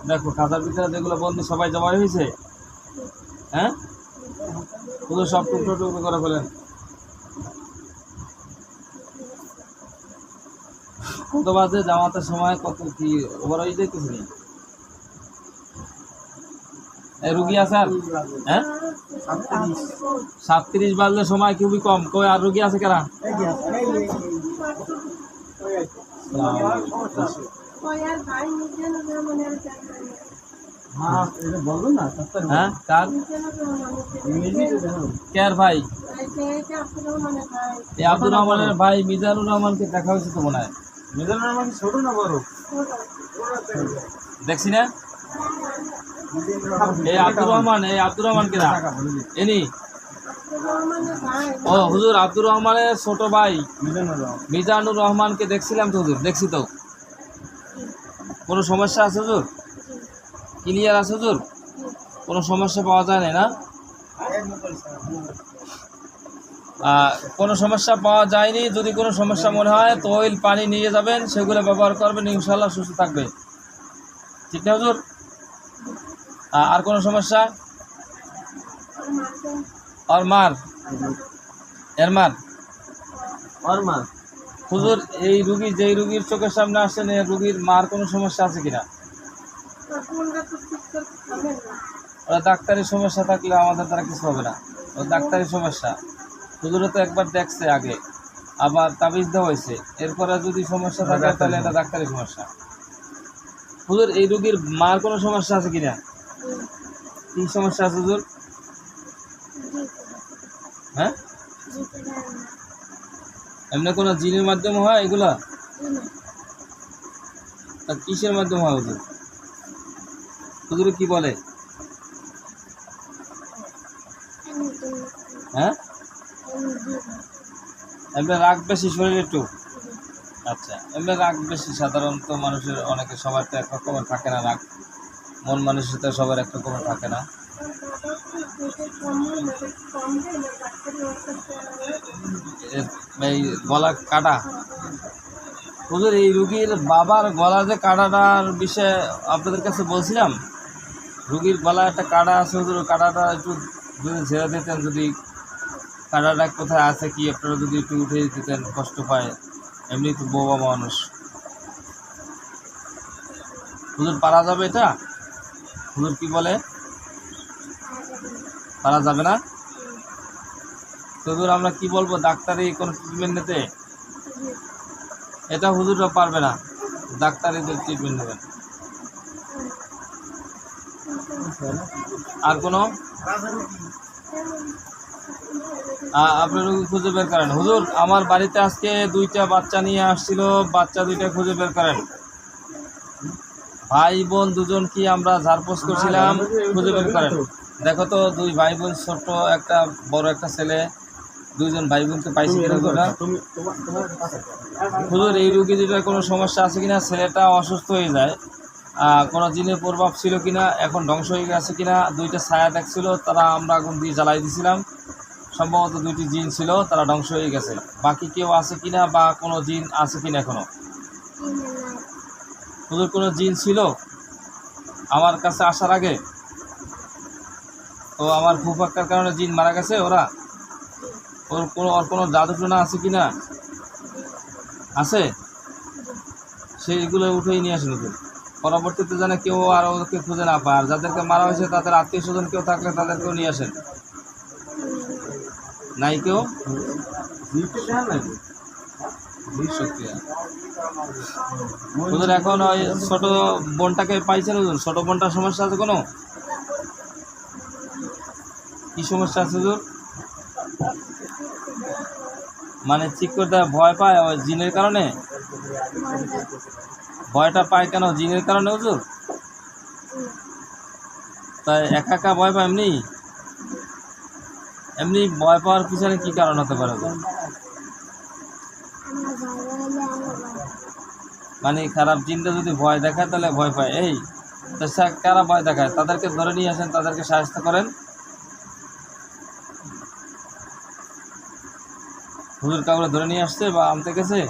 দেখো খাতার ভিতরে যেগুলো বন্ধু সবাই জমা হয়েছে, হ্যাঁ শুধু সব টুকরো টুকরো করে ফেলেন। কত বাজে জামাতের সময়? কত কি ওভার হয়ে যাইতেছে নি? রুগী আছে আর? হ্যাঁ 37 বাজলে সময় খুবই কম। কই আর রুগী আছে কারা? হ্যাঁ কার কেয়ার ভাই? আব্দুর রহমানের ভাই মিজানুর রহমানকে দেখা হয়েছে তো মনে হয়। মিজানুর রহমান ছোট না বড় দেখছি না? এই আব্দুর রহমান কিনা এনি? ও হুজুর আব্দুর রহমানের ছোট ভাই মিজানুর রহমানকে দেখছিলাম তো হুজুর, দেখছি তো। কোনো সমস্যা আছে হুজুর? ক্লিয়ার আছে হুজুর? কোনো সমস্যা পাওয়া যায় না? কোনো সমস্যা পাওয়া যায়নি। যদি কোনো সমস্যা মনে হয় তৈল পানি নিয়ে যাবেন, সেগুলো ব্যবহার করবেন, ইনশাল্লাহ সুস্থ থাকবে। ঠিক না হুজুর? আর কোনো সমস্যা? আর মার হুজুর এই রুগী যেই রুগীর চোখের সামনে আসছেন, এই রুগীর মার কোনো সমস্যা আছে কিনা? ওরা ডাক্তারি সমস্যা থাকলে আমাদের দ্বারা কিছু হবে না। ও ডাক্তারি সমস্যা, হুজুরে তো একবার দেখছে আগে, আবার তাবিজ দেওয়া হয়েছে। এরপরে যদি সমস্যা থাকে তাহলে এটা ডাক্তারি সমস্যা। হুজুর এই রুগীর মার কোনো সমস্যা আছে কিনা? কি সমস্যা আছে হুজুর? হ্যাঁ এমনি কোনো জিনের মাধ্যমে হয় এগুলা? কিসের মাধ্যমে হয় হুজুর? হুজুর কি বলে? হ্যাঁ এমনি রাগ বেশি শরীরে একটু? আচ্ছা, এমনি রাগ বেশি সাধারণত মানুষের, অনেকে সবার তো এক রকমের থাকে না রাগ, মন মানুষের তো সবার এক রকমের থাকে না। এই গলা কাটা হুজুর, এই রুগীর বাবার গলা যে কাটাটার বিষয়ে আপনাদের কাছে বলছিলাম, রুগীর গলায় একটা কাটা আছে হুজুর, ওই কাটাটা একটু যদি ঝেড়ে দিতেন, যদি কাটাটা কোথায় আছে কি আপনারা যদি একটু উঠে দিতেন, কষ্ট পায়, এমনি তো বোবা মানুষ। হুজুর পারা যাবে এটা? হুজুর কি বলে, পারা যাবে না? তো হুজুর আমরা কি বলবো, ডাক্তারি কোনো ট্রিটমেন্ট নিতে? এটা হুজুররা পারবে না, ডাক্তারিদের ট্রিটমেন্ট নেবেন। আর কোনো আপনি রুগী খুঁজে বের করেন। হুজুর আমার বাড়িতে আজকে 2টা বাচ্চা নিয়ে আসছিল, বাচ্চা 2টা খুঁজে বের করেন। ভাই বোন দুজন কি আমরা ঝাড়পোছ করছিলাম, খুঁজে বের করেন। দেখো তো 2 ভাই বোন, ছোট একটা বড় একটা ছেলে, 2জন ভাই বোনকে পাইছি কিনা হুজুর? হুজুর এই রুগী দুটার কোনো সমস্যা আছে কিনা, ছেলেটা অসুস্থ হয়ে যায়, কোনো জিনের প্রভাব ছিল কিনা, এখন ধ্বংস হয়ে গেছে কিনা, 2টা ছায়া দেখছিল, তারা আমরা আগুন দিয়ে জ্বালাই দিয়েছিলাম, সম্ভবত 2টি জিন ছিল, তারা ধ্বংস হয়ে গেছে। বাকি কেউ আছে কিনা বা কোনো জিন আছে কিনা এখনো? হুজুর কোনো জিন ছিল আমার কাছে আসার আগে? তো আমার ফুফাক্কার কারণে জিন মারা গেছে ওরা? ওর কোনো জাদু টোনা আছে কিনা? আছে, সেইগুলো উঠেই নিয়ে আসেন হুজুর, পরবর্তীতে যেন কেউ আর ওদেরকে খুঁজে না পায়। আর যাদেরকে মারা হয়েছে তাদের আত্মীয় স্বজন কেউ থাকলে তাদেরকেও নিয়ে আসেন। নাই কেউ? হুজুর এখন ওই ছোট বোনটাকে পাইছেন হুজুর? ছোট বোনটার সমস্যা আছে কোনো? কি সমস্যা আছে হুজুর? মানে ঠিক করতে ভয় পায় ওই জিনের কারণে? ভয়টা পায় কেন, জিনের কারণে হুজুর? তাই একা একা ভয় পায় এমনি? এমনি ভয় পাওয়ার পিছনে কি কারণ হতে পারে হুজুর? মানে খারাপ জিনটা যদি ভয় দেখায় তাহলে ভয় পায়, এই তো কারা ভয় দেখায়? তাদেরকে ধরে নিয়ে আসেন, তাদেরকে সাহায্য করেন। হুজুর কাউকে ধরে নিয়ে আসছে বা আনতে গেছে?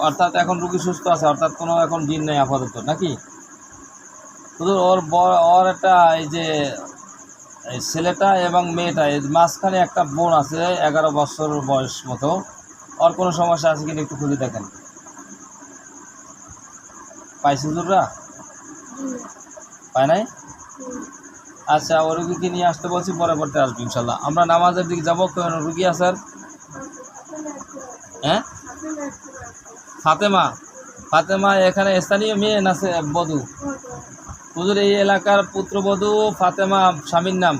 অর্থাৎ এখন রুগী সুস্থ আছে, অর্থাৎ কোনো এখন জিন নেই আপাতত নাকি? হুজুর ওর একটা এই যে এই ছেলেটা এবং মেয়েটা, এর মাঝখানে একটা বোন আছে 11 বছর বয়স মতো, ওর কোনো সমস্যা আছে কিনা একটু খুঁজে দেখেন। পাইছে হুজুররা? পায় নাই? আচ্ছা ও রুগীকে নিয়ে আসতে বলছি, পরবর্তী আসবে ইনশাল্লাহ। আমরা নামাজের দিকে যাবো, কেন রুগী আছে আর? হ্যাঁ, ফাতেমা, ফাতেমা এখানে স্থানীয় মেয়ে না বধূ? হুজুর এই এলাকার পুত্রবধূ ফাতেমা, স্বামীর নাম?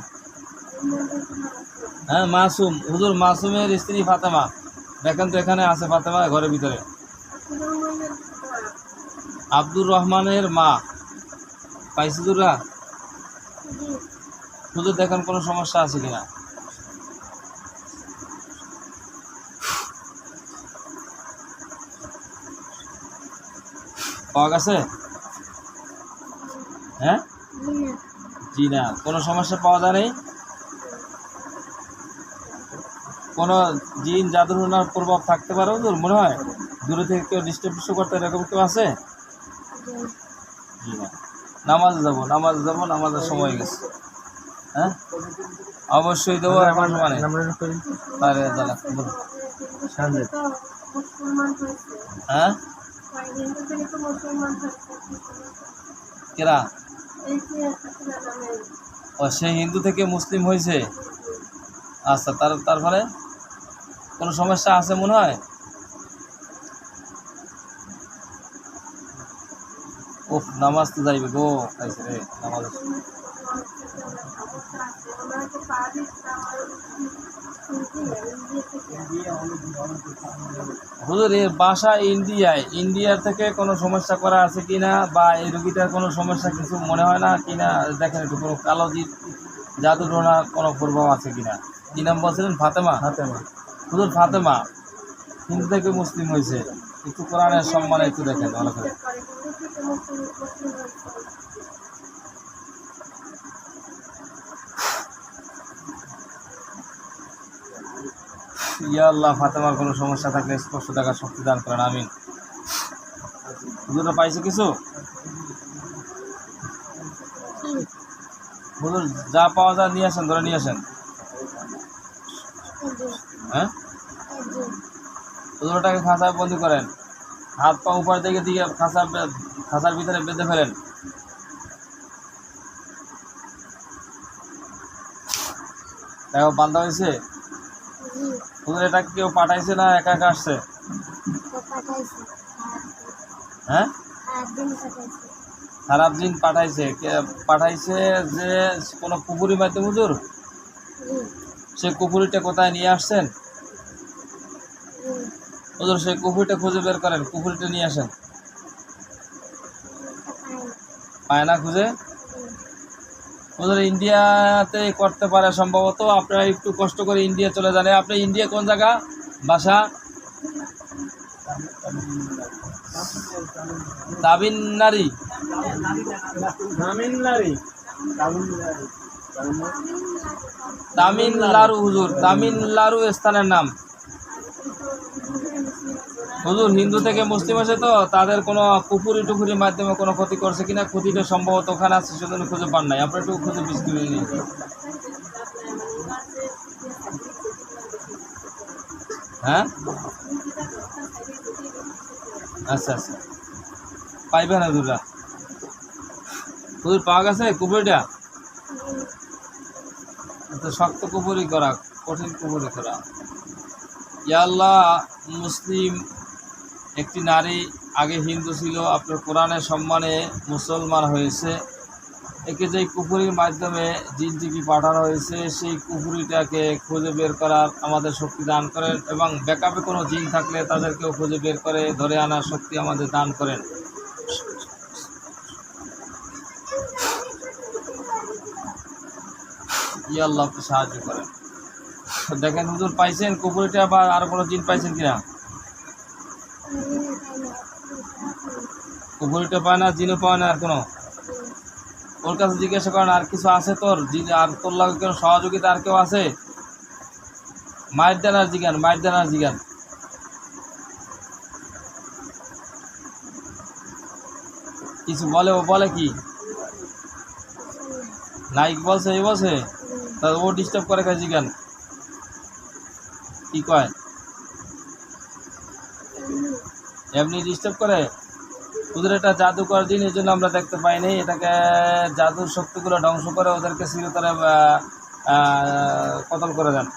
হ্যাঁ মাসুম, হুজুর মাসুমের স্ত্রী ফাতেমা। দেখেন তো এখানে আছে ফাতেমা ঘরের ভিতরে। আব্দুর রহমানের মা। পাইছে হুজুররা? হুজুর দেখেন কোনো সমস্যা আছে কিনা। পাওয়া গেছে? হ্যাঁ, জি না, কোনো সমস্যা পাওয়া যায় নাই? কোনো জিন জাদুটোনার প্রভাব থাকতে পারে হুজুর মনে হয়? দূরে থেকে কেউ ডিস্টার্ব করতে, এরকম কেউ আছে? জি না। নামাজে যাবো, নামাজে যাবো, নামাজের সময় হয়ে গেছে। হ্যাঁ অবশ্যই দেবো, এখন মানে হ্যাঁ কেরা? ও সে হিন্দু থেকে মুসলিম হয়েছে? আচ্ছা, তারপরে কোনো সমস্যা আছে মনে হয়? ও নামাজ তো যাইবে গো, খাইছে রে নামাজ। হুজুর এর বাসা ইন্ডিয়ায়, ইন্ডিয়ার থেকে কোনো সমস্যা করা আছে কিনা, বা এই রুগীটার কোনো সমস্যা কিছু মনে হয় না কিনা দেখেন একটু, কোনো কালো জাদু টোনা কোনো প্রভাব আছে কিনা। কি নাম বলছিলেন? ফাতেমা? ফাতেমা হুজুর, ফাতেমা হিন্দু থেকে মুসলিম হয়েছে, একটু কোরআনের সম্মানে একটু দেখেন ভালো করে। ইয়া আল্লাহ, ফাতেমার কোনো সমস্যা থাকলে স্পষ্ট দেখার শক্তি দান করেন, আমিন। হুজুররা পাইছে কিছু? হুজুর যা পাওয়া যায় নিয়ে আসেন, ধরে নিয়ে আসেন। হ্যাঁ, হুজুর ওটাকে খাঁচায় বন্দি করেন, হাত পা উপর দিকে দিয়ে খাঁচার ভিতরে বেঁধে ফেলেন। দেখো বান্ধা হয়েছে। হুজুর এটা কেউ পাঠাইছে না একা একা আসছে? হ্যাঁ, খারাপ দিন পাঠাইছে। পাঠাইছে যে কোনো কুপুরির মাধ্যমে হুজুর, সে কুপুরিটা কোথায় নিয়ে আসছেন হুজুর? সেই কুপুরিটা খুঁজে বের করেন, কুপুরিটা নিয়ে আসেন। পায় না খুঁজে হুজুর? ইন্ডিয়াতে করতে পারে সম্ভবত। আপনারা একটু কষ্ট করে ইন্ডিয়া চলে যান। আপনি ইন্ডিয়া কোন জায়গা বাসা? তামিলনাড়ু। তামিলনাড়ু হুজুর, তামিলনাড়ু স্থানের নাম হুজুর। হিন্দু থেকে মুসলিম আছে তো, তাদের কোনো কুপুরি টুপুরির মাধ্যমে কোনো ক্ষতি করছে কিনা, ক্ষতিটা সম্ভবত ওখানে আছে, সেজন্য খুঁজে পান নাই। আপনার একটু খুঁজে বিস্তারিত নিন। হ্যাঁ, আচ্ছা আচ্ছা, পাইবেন হুজুরা। হুজুর পাওয়া গেছে কুপুরিটা? তো শক্ত কুপুরি করা, কঠিন কুপুরি করা। ইয়া আল্লাহ, মুসলিম একটি নারী আগে হিন্দু ছিল, আপনার কোরআনের সম্মানে মুসলমান হয়েছে। একে যেই কুপুরির মাধ্যমে জিনটিকে পাঠানো হয়েছে, সেই কুপুরিটাকে খুঁজে বের করার আমাদের শক্তি দান করেন, এবং ব্যাকআপে কোনো জিন থাকলে তাদেরকেও খুঁজে বের করে ধরে আনার শক্তি আমাদের দান করেন। ইয়া আল্লাহ, আপনি সাহায্য করেন। দেখেন হুজুর, পাইছেন কুপুরিটা, বা আর কোনো জিন পাইছেন কিনা? কুপুরিটা পায় না, জিনও পায় না আর কোনো? ওর কাছে জিজ্ঞাসা করেন আর কিছু আছে তোর, আর তোর লাগে কেন সহযোগিতা, আর কেউ আছে? মায়ের দেন আর জিগান, মায়ের দেন আর জিগান। কিছু বলে? ও বলে কি? নাইক বলছে, এই বলছে, তা ও ডিস্টার্ব করে কাজে জিগান কি কয়? এমনি ডিস্টার্ব করে। ওদের এটা জাদুকর দিন, এই জন্য আমরা দেখতে পাইনি। এটাকে জাদুর শক্তিগুলো ধ্বংস করে ওদেরকে চিরতরে কতল করে দেন।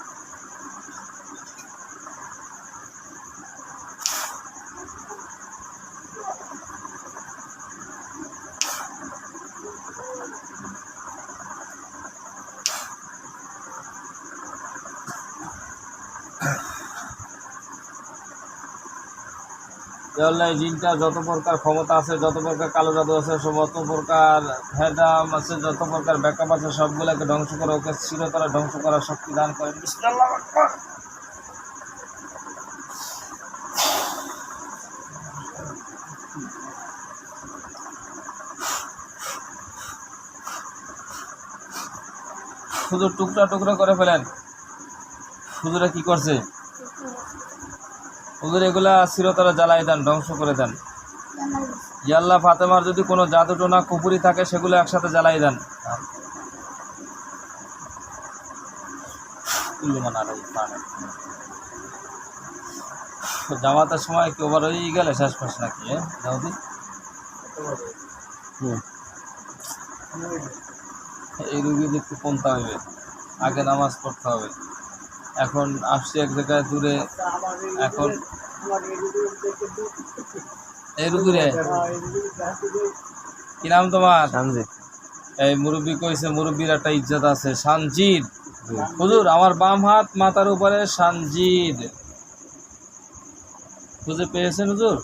এই জিনটা যত প্রকার ক্ষমতা আছে, যত প্রকার কালো জাদু আছে, যত প্রকার হেদাম আছে, যত প্রকার ব্যাকআপ আছে, সবগুলোকে ধ্বংস করে ওকে চিরতরে ধ্বংস করার শক্তি দান করেন। বিসমিল্লাহ আকবার। হুজুর টুকরা টুকরা করে ফেলেন। হুজুরে কি করছে? হুজুর এগুলা চিরতরে জ্বালাই দেন, ধ্বংস করে দেন। ইয়া আল্লাহ, ফাতেমার যদি কোনো জাদু টোনা কুপুরি থাকে, সেগুলো একসাথে জ্বালাই দেন। জামাতের সময় কি ওভার হয়ে গেলে শেষ পাশ নাকি? দাউদি এই রুগী একটু কমতে হবে, আগে নামাজ পড়তে হবে। এখন আসছি এক জায়গায় দূরে, এখন এই রুগীরে কি নাম তোমার? এই মুরব্বী কইছে, মুরব্বীর একটা ইজ্জত আছে, সানজিদ। হুজুর আমার বাম হাত মাথার উপরে সানজিদ। খুঁজে পেয়েছেন হুজুর?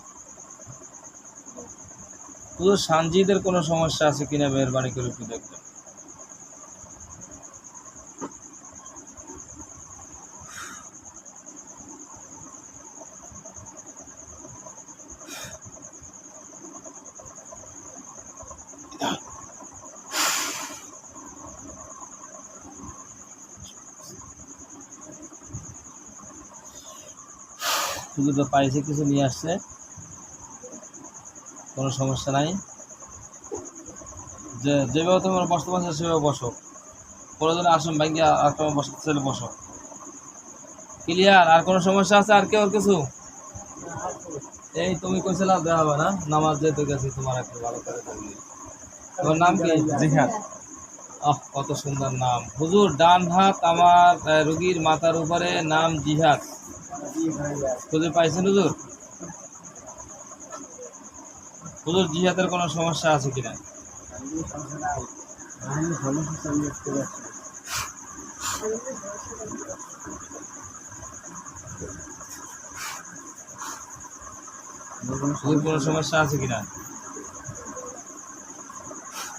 হুজুর সানজিদের কোনো সমস্যা আছে কিনা মেহরবানি করে একটু দেখবেন। হুজুর তো পাইছে, কিছু নিয়ে আসছে, কোনো সমস্যা নাই। যেভাবে তোমার বসতে পারছো সেভাবে বসো। প্রয়োজনে আসুন ভাঙ্গিয়া একটা বসো, ছেলে বসো। ক্লিয়ার? আর কোনো সমস্যা আছে আর কেউ কিছু? এই তুমি কইছিলা দেওয়া হবে না, নামাজ যেতে গেছি তোমার একটু ভালো করে থাকলে। তোমার নাম কি? জিহাদ। কত সুন্দর নাম। হুজুর ডান হাত আমার রুগীর মাথার উপরে, নাম জিহাদ। খুঁজে পাইছেন হুজুর? হুজুর জিহাদের কোনো সমস্যা আছে কিনা? হুজুর কোনো সমস্যা আছে কিনা?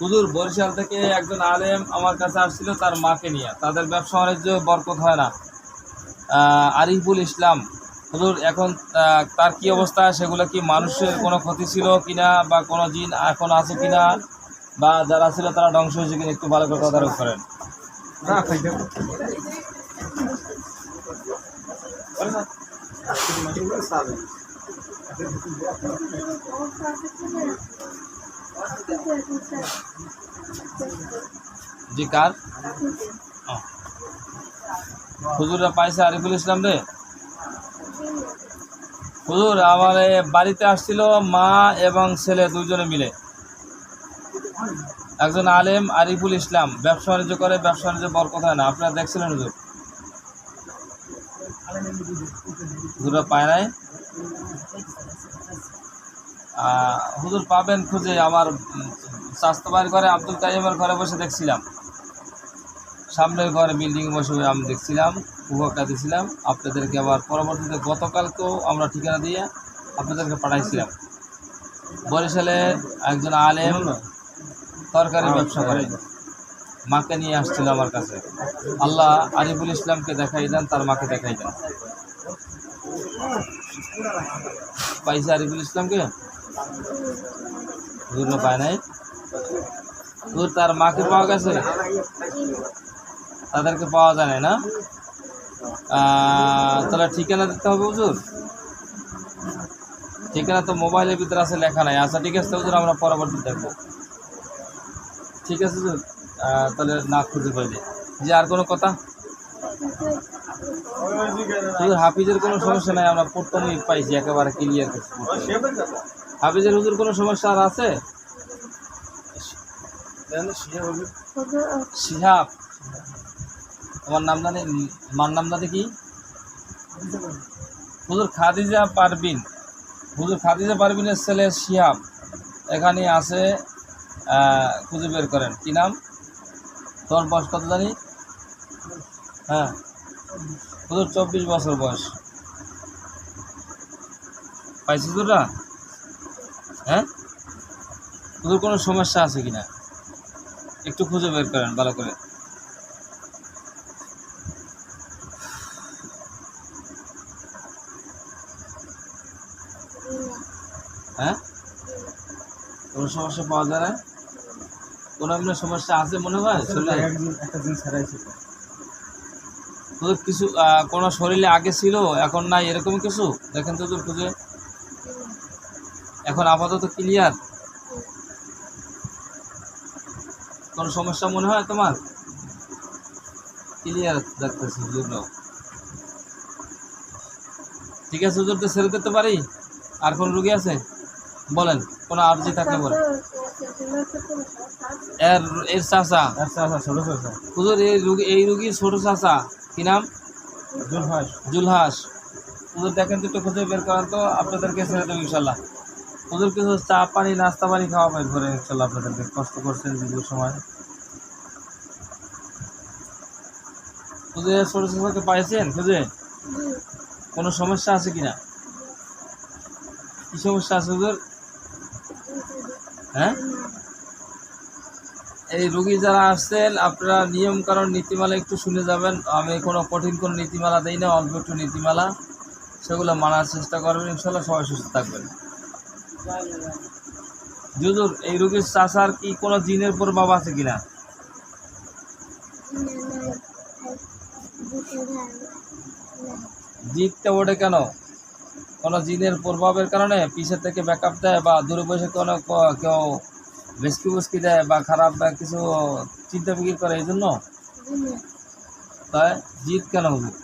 হুজুর বরিশাল থেকে একজন আলেম আমার কাছে আসছিল তার মাকে নিয়ে। তাদের ব্যবসা বাণিজ্য বরকত হয় না। আরিফুল ইসলাম। হুজুর এখন তার কি অবস্থা? সেগুলো কি মানুষের কোনো ক্ষতি ছিল কিনা, বা কোনো জিন এখন আছে কিনা, বা যারা ছিল তারা ধ্বংস হয়েছে কিনা, একটু ভালো করে তদারক করেন। জি কার? হুজুররা পাইছে আরিফুল ইসলাম রে? হুজুর আমার বাড়িতে আসছিল মা এবং ছেলে দুজনে মিলে। একজন আলেম আরিফুল ইসলাম, ব্যবসা বাণিজ্য করে, ব্যবসা বাণিজ্য বরকত হয় না। আপনারা দেখছিলেন হুজুর? হুজুররা পায় নাই? হুজুর পাবেন খুঁজে। আমার স্বাস্থ্য বাড়ির ঘরে আব্দুল কাইমের ঘরে বসে দেখছিলাম, সামনের ঘরে বিল্ডিং বসে আমি দেখছিলাম, উপকার দিয়েছিলাম আপনাদেরকে। আবার পরবর্তীতে গতকালকেও আমরা ঠিকানা দিয়ে আপনাদেরকে পাঠাইছিলাম। বরিশালের একজন আলেম তরকারি ব্যবসা করে, মাকে নিয়ে আসছিল আমার কাছে। আল্লাহ আরিফুল ইসলামকে দেখাই দেন, তার মাকে দেখাই দেন। পাইছে আরিফুল ইসলামকে? হুজুর পায় নাই? হুজুর তার মাকে পাওয়া গেছে? তাদেরকে পাওয়া যায় না? তাহলে ঠিকানা দিতে হবে হুজুর। ঠিকানা তো মোবাইলের ভিতরে আছে, লেখা নাই। আচ্ছা ঠিক আছে হুজুর, আমরা পরবর্তী দেখবো। ঠিক আছে হুজুর, তাহলে না খুঁজে পাইলে। যে আর কোনো কথা? হুজুর হাফিজের কোনো সমস্যা নাই, আমরা প্রথমেই পাইছি, একেবারে ক্লিয়ার করছি। হাফিজের হুজুর কোনো সমস্যা আর আছে? শিহাব। তোমার নাম জানি, মার নাম জানি কি? হুজুর খাদিজা পারবিন। হুজুর খাদিজা পারবিনের ছেলে শিহাব এখানে আছে, খুঁজে বের করেন। কি নাম? তোমার বয়স কত জানি? হ্যাঁ হুজুর 24 বছর বয়স। পাইছি হুজুররা? হ্যাঁ হুজুর কোনো সমস্যা আছে কিনা একটু খুঁজে বের করেন ভালো করে। হ্যাঁ কোনো সমস্যা পাওয়া যায় না? কোনো এমনি সমস্যা আছে মনে হয় শরীরে? হুজুর কিছু কোনো শরীরে আগে ছিল এখন নাই, এরকম কিছু দেখেন তো হুজুর খুঁজে। এখন আপাতত ক্লিয়ার? কোনো সমস্যা মনে হয় তোমার? ক্লিয়ার দেখতেছি হুজুররাও। ঠিক আছে হুজুর, তো ছেড়ে দিতে পারি? আর কোন রুগী আছে বলেন, কোনো আর্জি থাকলে বলেন। এর চাচা হুজুর, এই রুগীর ছোট চাচা কি নাম? জুলহাস। হুজুর দেখেন তো একটু খুঁজে বের করেন তো, আপনাদেরকে ছেড়ে দেবো ইনশাল্লাহ। হুজুর কিছু চা পানি নাস্তা পানি খাওয়া পাই ঘরে ইনশাল্লাহ। আপনাদেরকে কষ্ট করছেন দীর্ঘ সময়। হুজুর ছোট চাচাকে পাইছেন খুঁজে? কোনো সমস্যা আছে কিনা? কি সমস্যা আছে হুজুর? হ্যাঁ এই রুগী যারা আসছেন আপনারা নিয়ম কারণ নীতিমালা একটু শুনে যাবেন। আমি কোনো কঠিন কোনো নীতিমালা দিই না, অল্প একটু নীতিমালা, সেগুলো মানার চেষ্টা করবেন ইনশাল্লাহ, সবাই সুস্থ থাকবেন। হুজুর এই রুগীর চাচার কি কোনো জিনের প্রভাব আছে কিনা? জিতটা ওঠে কেন? কোনো জিনের প্রভাবের কারণে পিছের থেকে ব্যাকআপ দেয়, বা দূরে বসে কোনো কেউ ভেসকি বুসকি দেয়, বা খারাপ বা কিছু চিন্তা ফিকির করে, এই জন্য? তাই জিদ কেন হুজুর?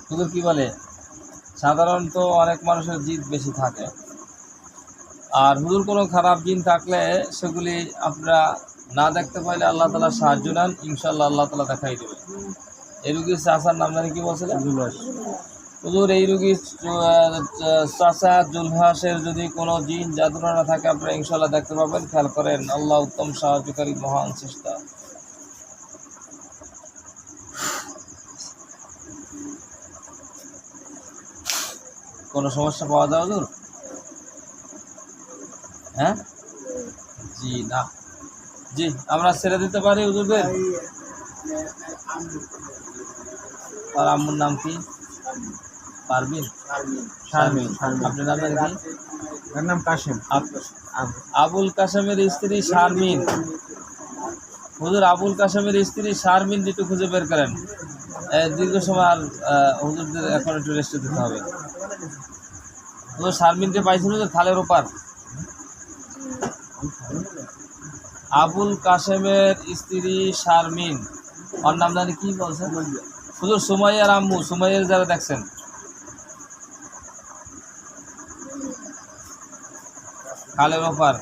হুজুর কি বলে, সাধারণত অনেক মানুষের জিদ বেশি থাকে। আর হুজুর কোনো খারাপ জিন থাকলে সেগুলি আপনারা না দেখতে পাইলে আল্লাহ তালা সাহায্য নেন, ইনশাল্লাহ আল্লাহ তালা দেখাই দেবে। এই রুগীর চাষার নাম জানি কি বলছিলেন? হুজুর এই রুগীর চাষা জুলহাসের যদি কোনো জিন জাদুটনা থাকে আপনারা ইনশাল্লাহ দেখতে পাবেন। খেয়াল করেন, আল্লাহ উত্তম সাহায্যকারী, মহান চেষ্টা। কোনো সমস্যা পাওয়া যায় হুজুর? হ্যাঁ, জি না, জি আমরা ছেড়ে দিতে পারি হুজুরদের। আর আম্মুর নাম কি? পারবিন? শারমিন। আপনার নাম কি? এর নাম কাশেম। আবুল কাশেমের স্ত্রী শারমিন। হুজুর আবুল কাশেমের স্ত্রী শারমিন একটু খুঁজে বের করেন। দীর্ঘ সময় আর হুজুরদের এখন একটু রেস্ট দিতে হবে। হুজুর শারমিনকে পাইছিল যে খালের ওপার। আবুল কাশেমের স্ত্রী শারমিন, ওর নাম জানি কি বলছেন হুজুর? সুমাইয়ার আম্মু, সুমাইয়ার যারা দেখছেন। খালের ওপার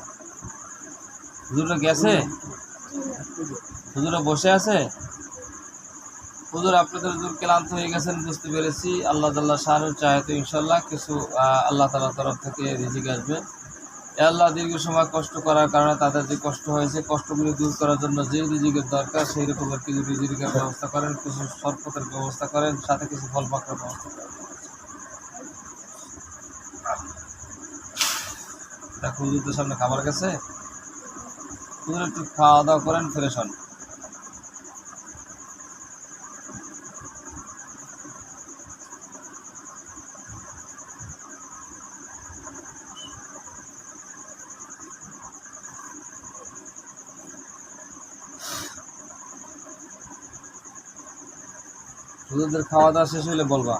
হুজুরা গেছে, হুজুরা বসে আছে। হুজুর আপনাদের হুজুর ক্লান্ত হয়ে গেছেন বুঝতে পেরেছি। আল্লাহ তাআলা শাহরুর চাহে তো ইনশাল্লাহ কিছু আল্লাহ তাআলার তরফ থেকে রিজিক আসবে। আল্লাহ দীর্ঘ সময় কষ্ট করার কারণে তাদের যে কষ্ট হয়েছে, কষ্টগুলি দূর করার জন্য যে রিজিকের দরকার সেই রকমের কিছু রিজিকের ব্যবস্থা করেন, কিছু শরবতের ব্যবস্থা করেন, সাথে কিছু ফল পাকড়ার ব্যবস্থা করেন। দেখো হুজুরদের সামনে খাবার গেছে, হুজুর একটু খাওয়া দাওয়া করেন, ফ্রেশ হন। হুজুরদের খাওয়া দাওয়া শেষ হইলে বলবা।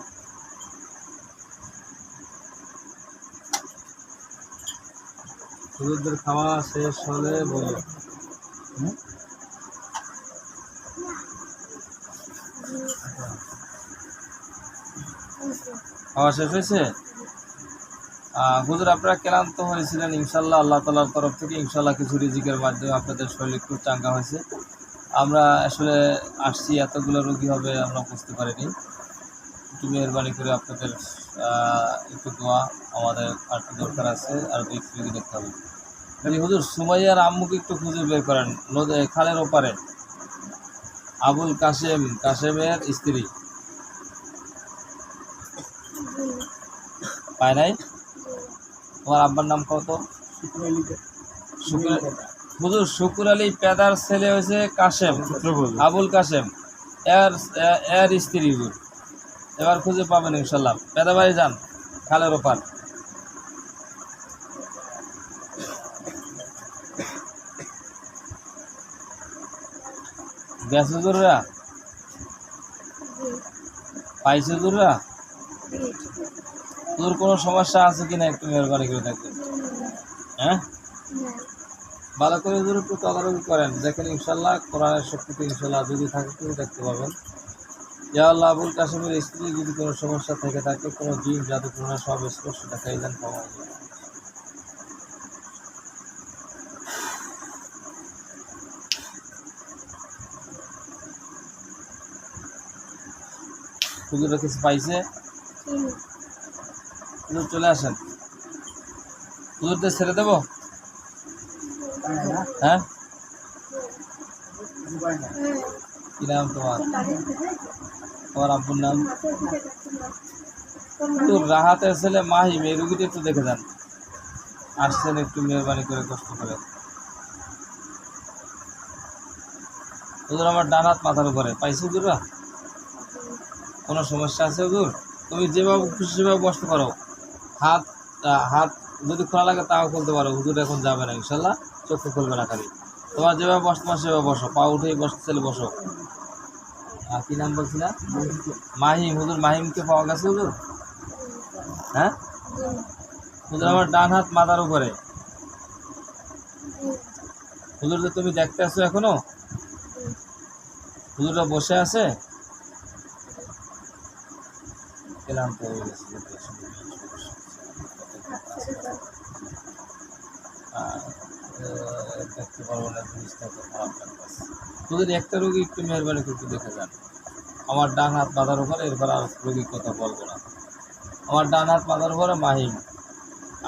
হুজুরদের খাওয়া শেষ হলে বলো। খাওয়া শেষ হয়েছে? হুজুর আপনারা ক্লান্ত হয়েছিলেন, ইনশাল্লাহ আল্লাহ তাআলার তরফ থেকে ইনশাল্লাহ কিছু রিজিকের মাধ্যমে আপনাদের শরীর একটু চাঙ্গা হয়েছে। আমরা আসলে আসছি, এতগুলো রোগী হবে আমরা বুঝতে পারিনি। একটু মেহরবানি করে আপনাদের একটু দোয়া আমাদের আর একটু দরকার আছে, আর একটু রোগী দেখতে হবে। হুজুর সুমাইয়ার আম্মুকে একটু খুঁজে বের করেন, খালের ওপারে। আবুল কাশেমের স্ত্রী পায় নাই? তোমার আব্বার নাম কত? হুজুর শুকুর আলী পেদার ছেলে হয়েছে কাশেম, আবুল কাশেম এর স্ত্রী হুজুর। এবার খুঁজে পাবেন ইনশাল্লাহ। পেদা বাড়ি যান, খালের ওপার। গ্যাস হুজুররা পাইছে হুজুররা? তোর কোনো সমস্যা আছে কিনা একটু মেহরবানি করে দেখবেন। হ্যাঁ, ভালো করে হুজুর একটু তদারকি করেন, দেখেন ইনশাল্লাহ কোরআনের শক্তিতে ইনশাল্লাহ যদি থাকে তুমি দেখতে পাবেন। ইয়া আল্লাহ আবুল কাশেমের স্ত্রী যদি কোনো সমস্যা থেকে থাকে, কোনো জিন জাদু টনা সব স্পর্শ দেখাই দেন, পাওয়া যায়। হুজুরা কিছু পাইছে? হুজুর চলে আসেন, হুজুরদের ছেড়ে দেবো। হ্যাঁ, কি নাম তোমার? তোমার আব্বুর নাম? তোর রাহাতের ছেলে মাহিম, এই রুগীটা একটু দেখে যান। আসছেন একটু মেহরবানি করে কষ্ট করে। হুজুর আমার ডান হাত মাথার উপরে পাইছে হুজুররা? কোনো সমস্যা আছে হুজুর? তুমি যেভাবে খুশি সেভাবে বসতে পারো। হাত হাত যদি খোলা লাগে তাও খুলতে পারো। হুজুর এখন যাবে না ইনশাল্লাহ, চোখে খুলবে না খালি। তোমার যেভাবে বসতে পারো সেভাবে বসো, পা উঠেই বসতে চাইলে বসো। কি নাম বলছি না? মাহিম। হুজুর মাহিমকে পাওয়া গেছে হুজুর? হ্যাঁ হুজুর আমার ডান হাত মাথার উপরে। হুজুর যে তুমি দেখতে আসো এখনো? হুজুররা বসে আছে? ক্লান্ত হয়ে গেছে দেখতে পারবো না, জিনিসটা তো খারাপ লাগতেছে। হুজুর একটা রোগী একটু মেহরবানি করে একটু দেখে যান। আমার ডান হাত মাথার উপরে, এরপর আর রোগীর কথা বলবো না। আমার ডান হাত মাথার উপরে মাহিম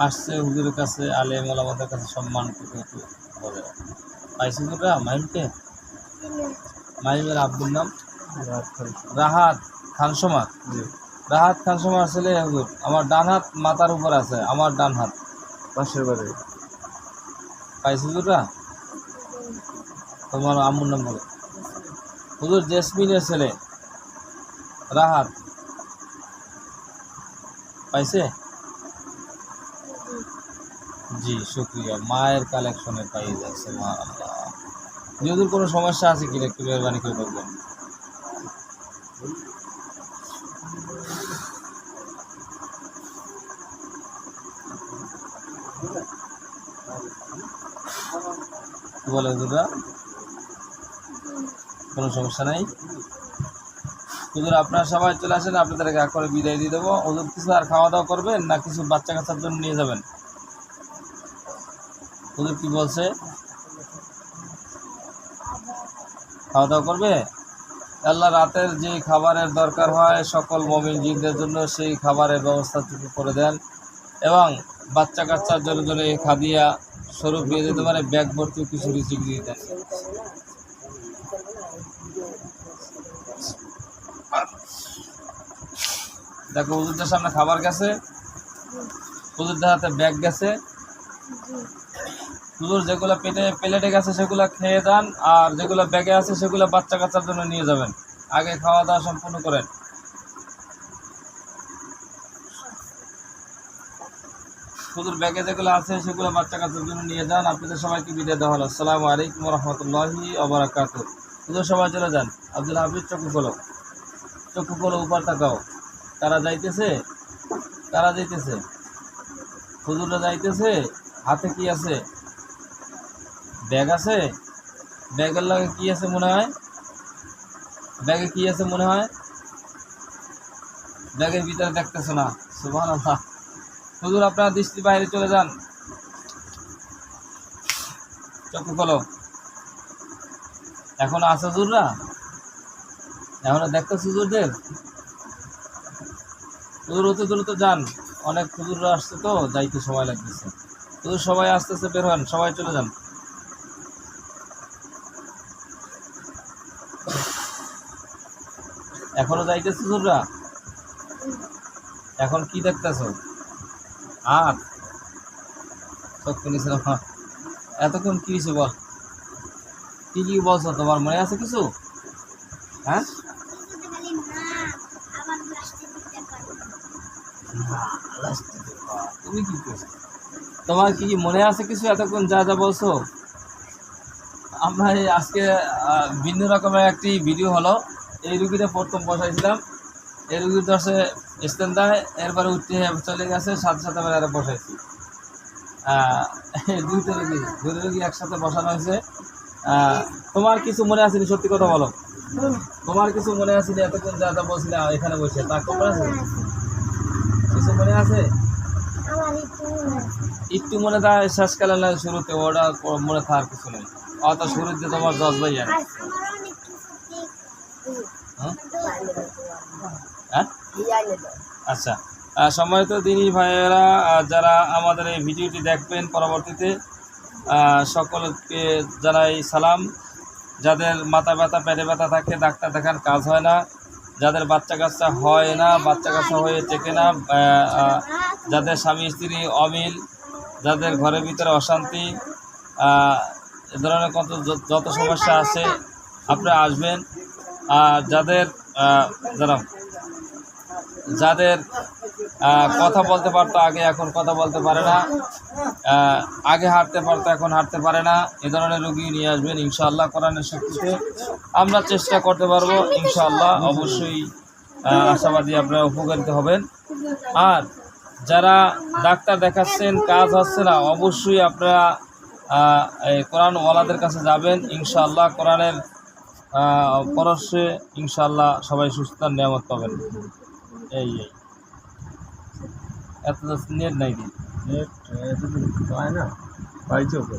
আসছে হুজুরের কাছে, আলেম ওলামাদের কাছে সম্মান করতে একটু বলে। পাইছি হুজুররা মাহিমকে? মাহিমের আব্বুর নাম রাহাত খানসমা। রাহাত খানসমার ছেলে হুজুর। আমার ডান হাত মাথার উপর আছে, আমার ডান হাত পাশের বাড়ি। পাইছি হুজুররা? তোমার আম্মুর নাম বলো। হুজুর জেসমিনের ছেলে রাহাত পাইছে? জি শুক্রিয়া, মায়ের কালেকশনে পাই যাচ্ছে। মা আল্লাহ, যদি কোনো সমস্যা আছে কিনা একটু মেহরবানি করে বলবেন। কি বলে হুজুররা? কোনো সমস্যা নাই? হুজুর আপনারা সবাই চলে আসেন, আপনাদেরকে এক করে বিদায় দিয়ে দেবো। হুজুর কিছু আর খাওয়া দাওয়া করবেন না কিছু বাচ্চা কাচ্চার জন্য নিয়ে যাবেন? হুজুর কি বলছে? খাওয়া দাওয়া করবে? আল্লাহ রাতের যে খাবারের দরকার হয় সকল মুমিন জিনদের জন্য সেই খাবারের ব্যবস্থাটুকু করে দেন, এবং বাচ্চা কাচ্চার জন্য এই খাদিয়া স্বরূপ দিয়ে দিতে পারে, ব্যাগ ভর্তি কিছু রিজিক দিয়ে দেন। দেখো হুজুরদের সামনে খাবার গেছে, হুজুরদের হাতে ব্যাগ গেছে। হুজুর যেগুলো প্লেটে গেছে সেগুলো খেয়ে দেন, আর যেগুলো ব্যাগে আছে সেগুলো বাচ্চা কাচ্চার জন্য নিয়ে যাবেন। আগে খাওয়া দাওয়া সম্পূর্ণ করেন। হুজুর ব্যাগে যেগুলো আছে সেগুলো বাচ্চা কাচ্চার জন্য নিয়ে যান। আপনাদের সবাইকে বিদায় দেওয়া হলো। আসসালামু আলাইকুম রহমতুল্লাহি ওয়া বারাকাতুহু। হুজুর সবাই চলে যান। আব্দুল হাফিজ চক্ষু খোলো, চক্ষু খোলো, উপর তাকাও। কারা যাইতেছে? কারা যাইতেছে? হুজুররা যাইতেছে। হাতে কি আছে? ব্যাগ আছে। ব্যাগের লগে কি আছে মনে হয়? ব্যাগে কি আছে মনে হয়? ব্যাগের ভিতরে দেখতেছো না? সুবহানাল্লাহ। হুজুর আপনার দৃষ্টি বাইরে চলে যান, চক্ষু খোলো। এখনো আছে হুজুররা? এখনো দেখতেছ হুজুরদের? হুজুর অতি দ্রুত যান, অনেক হুজুররা আসছে তো, যাইতে সময় লাগতেছে। হুজুর সবাই আস্তে আস্তে বের হন, সবাই চলে যান। এখনো যাইতেছে হুজুররা? এখন কি দেখতেছ? আর চক্ষু নিচে নামা। এতক্ষণ কি হয়েছে বল? কি কি বলছো? তোমার মনে আছে কিছু? হ্যাঁ, তুমি কি করছো? তোমার কি মনে আছে কিছু এতক্ষণ যা যা বলছো? আমরা এই আজকে ভিন্ন রকমের একটি ভিডিও হলো। এই রুগীটা প্রথম বসাইছিলাম, এই রুগীর দশে স্ট্যান্ডায়, এরপরে উঠতে চলে গেছে, সাথে সাথে আবার আরো বসাইছি। দুইটা রুগী একসাথে বসানো হয়েছে। তোমার কিছু মনে আছে? সত্যি কথা বলো, তোমার কিছু মনে আছে? এতক্ষণ যা যা বলছিলে এখানে বসে, তা মনে আছে? কিছু মনে আছে? একটু মনে থাকে শেষকালে না শুরুতে, ওটা মনে থাকার কিছু নেই। অত শুরুতে তোমার জজবাই জানে। হ্যাঁ, আচ্ছা। সম্মানিত দিনী ভাইয়েরা, যারা আমাদের এই ভিডিওটি দেখবেন পরবর্তীতে, সকলকে জানাই সালাম। যাদের মাথা ব্যথা পেটে ব্যথা থাকে, ডাক্তার দেখান, কাজ হয় না। যাদের বাচ্চা কাচ্চা হয় না, বাচ্চা কাচ্চা হয়ে টেকে না, যাদের স্বামী স্ত্রী অমিল, যাদের ঘরের ভিতরে অশান্তি, এ ধরনের যত সমস্যা আছে আপনারা আসবেন। আর যাদের কথা বলতে পারতো আগে, এখন কথা বলতে পারে না, আগে হাঁটতে পারতো এখন হাঁটতে পারে না, এ ধরনের রোগী নিয়ে আসবেন ইনশাআল্লাহ। কোরআনের শক্তিতে আমরা চেষ্টা করতে পারবো ইনশাআল্লাহ। অবশ্যই আশাবাদী আপনারা উপকারিত হবেন। আর যারা ডাক্তার দেখাচ্ছেন, কাজ হচ্ছে না, অবশ্যই আপনারা এই কোরআন ওয়ালাদের কাছে যাবেন, ইনশাআল্লাহ কোরআনের পরশে ইনশাআল্লাহ সবাই সুস্থতার নিয়ামত পাবেন। এই এত নেট নাই কি নেট এতদিন পায় না, পাইছো তো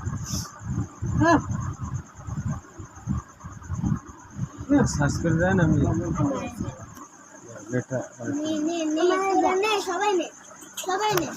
সার্চ করে দেন। আমি নেটটা সবাই নে, সবাই নে, সবাই নে।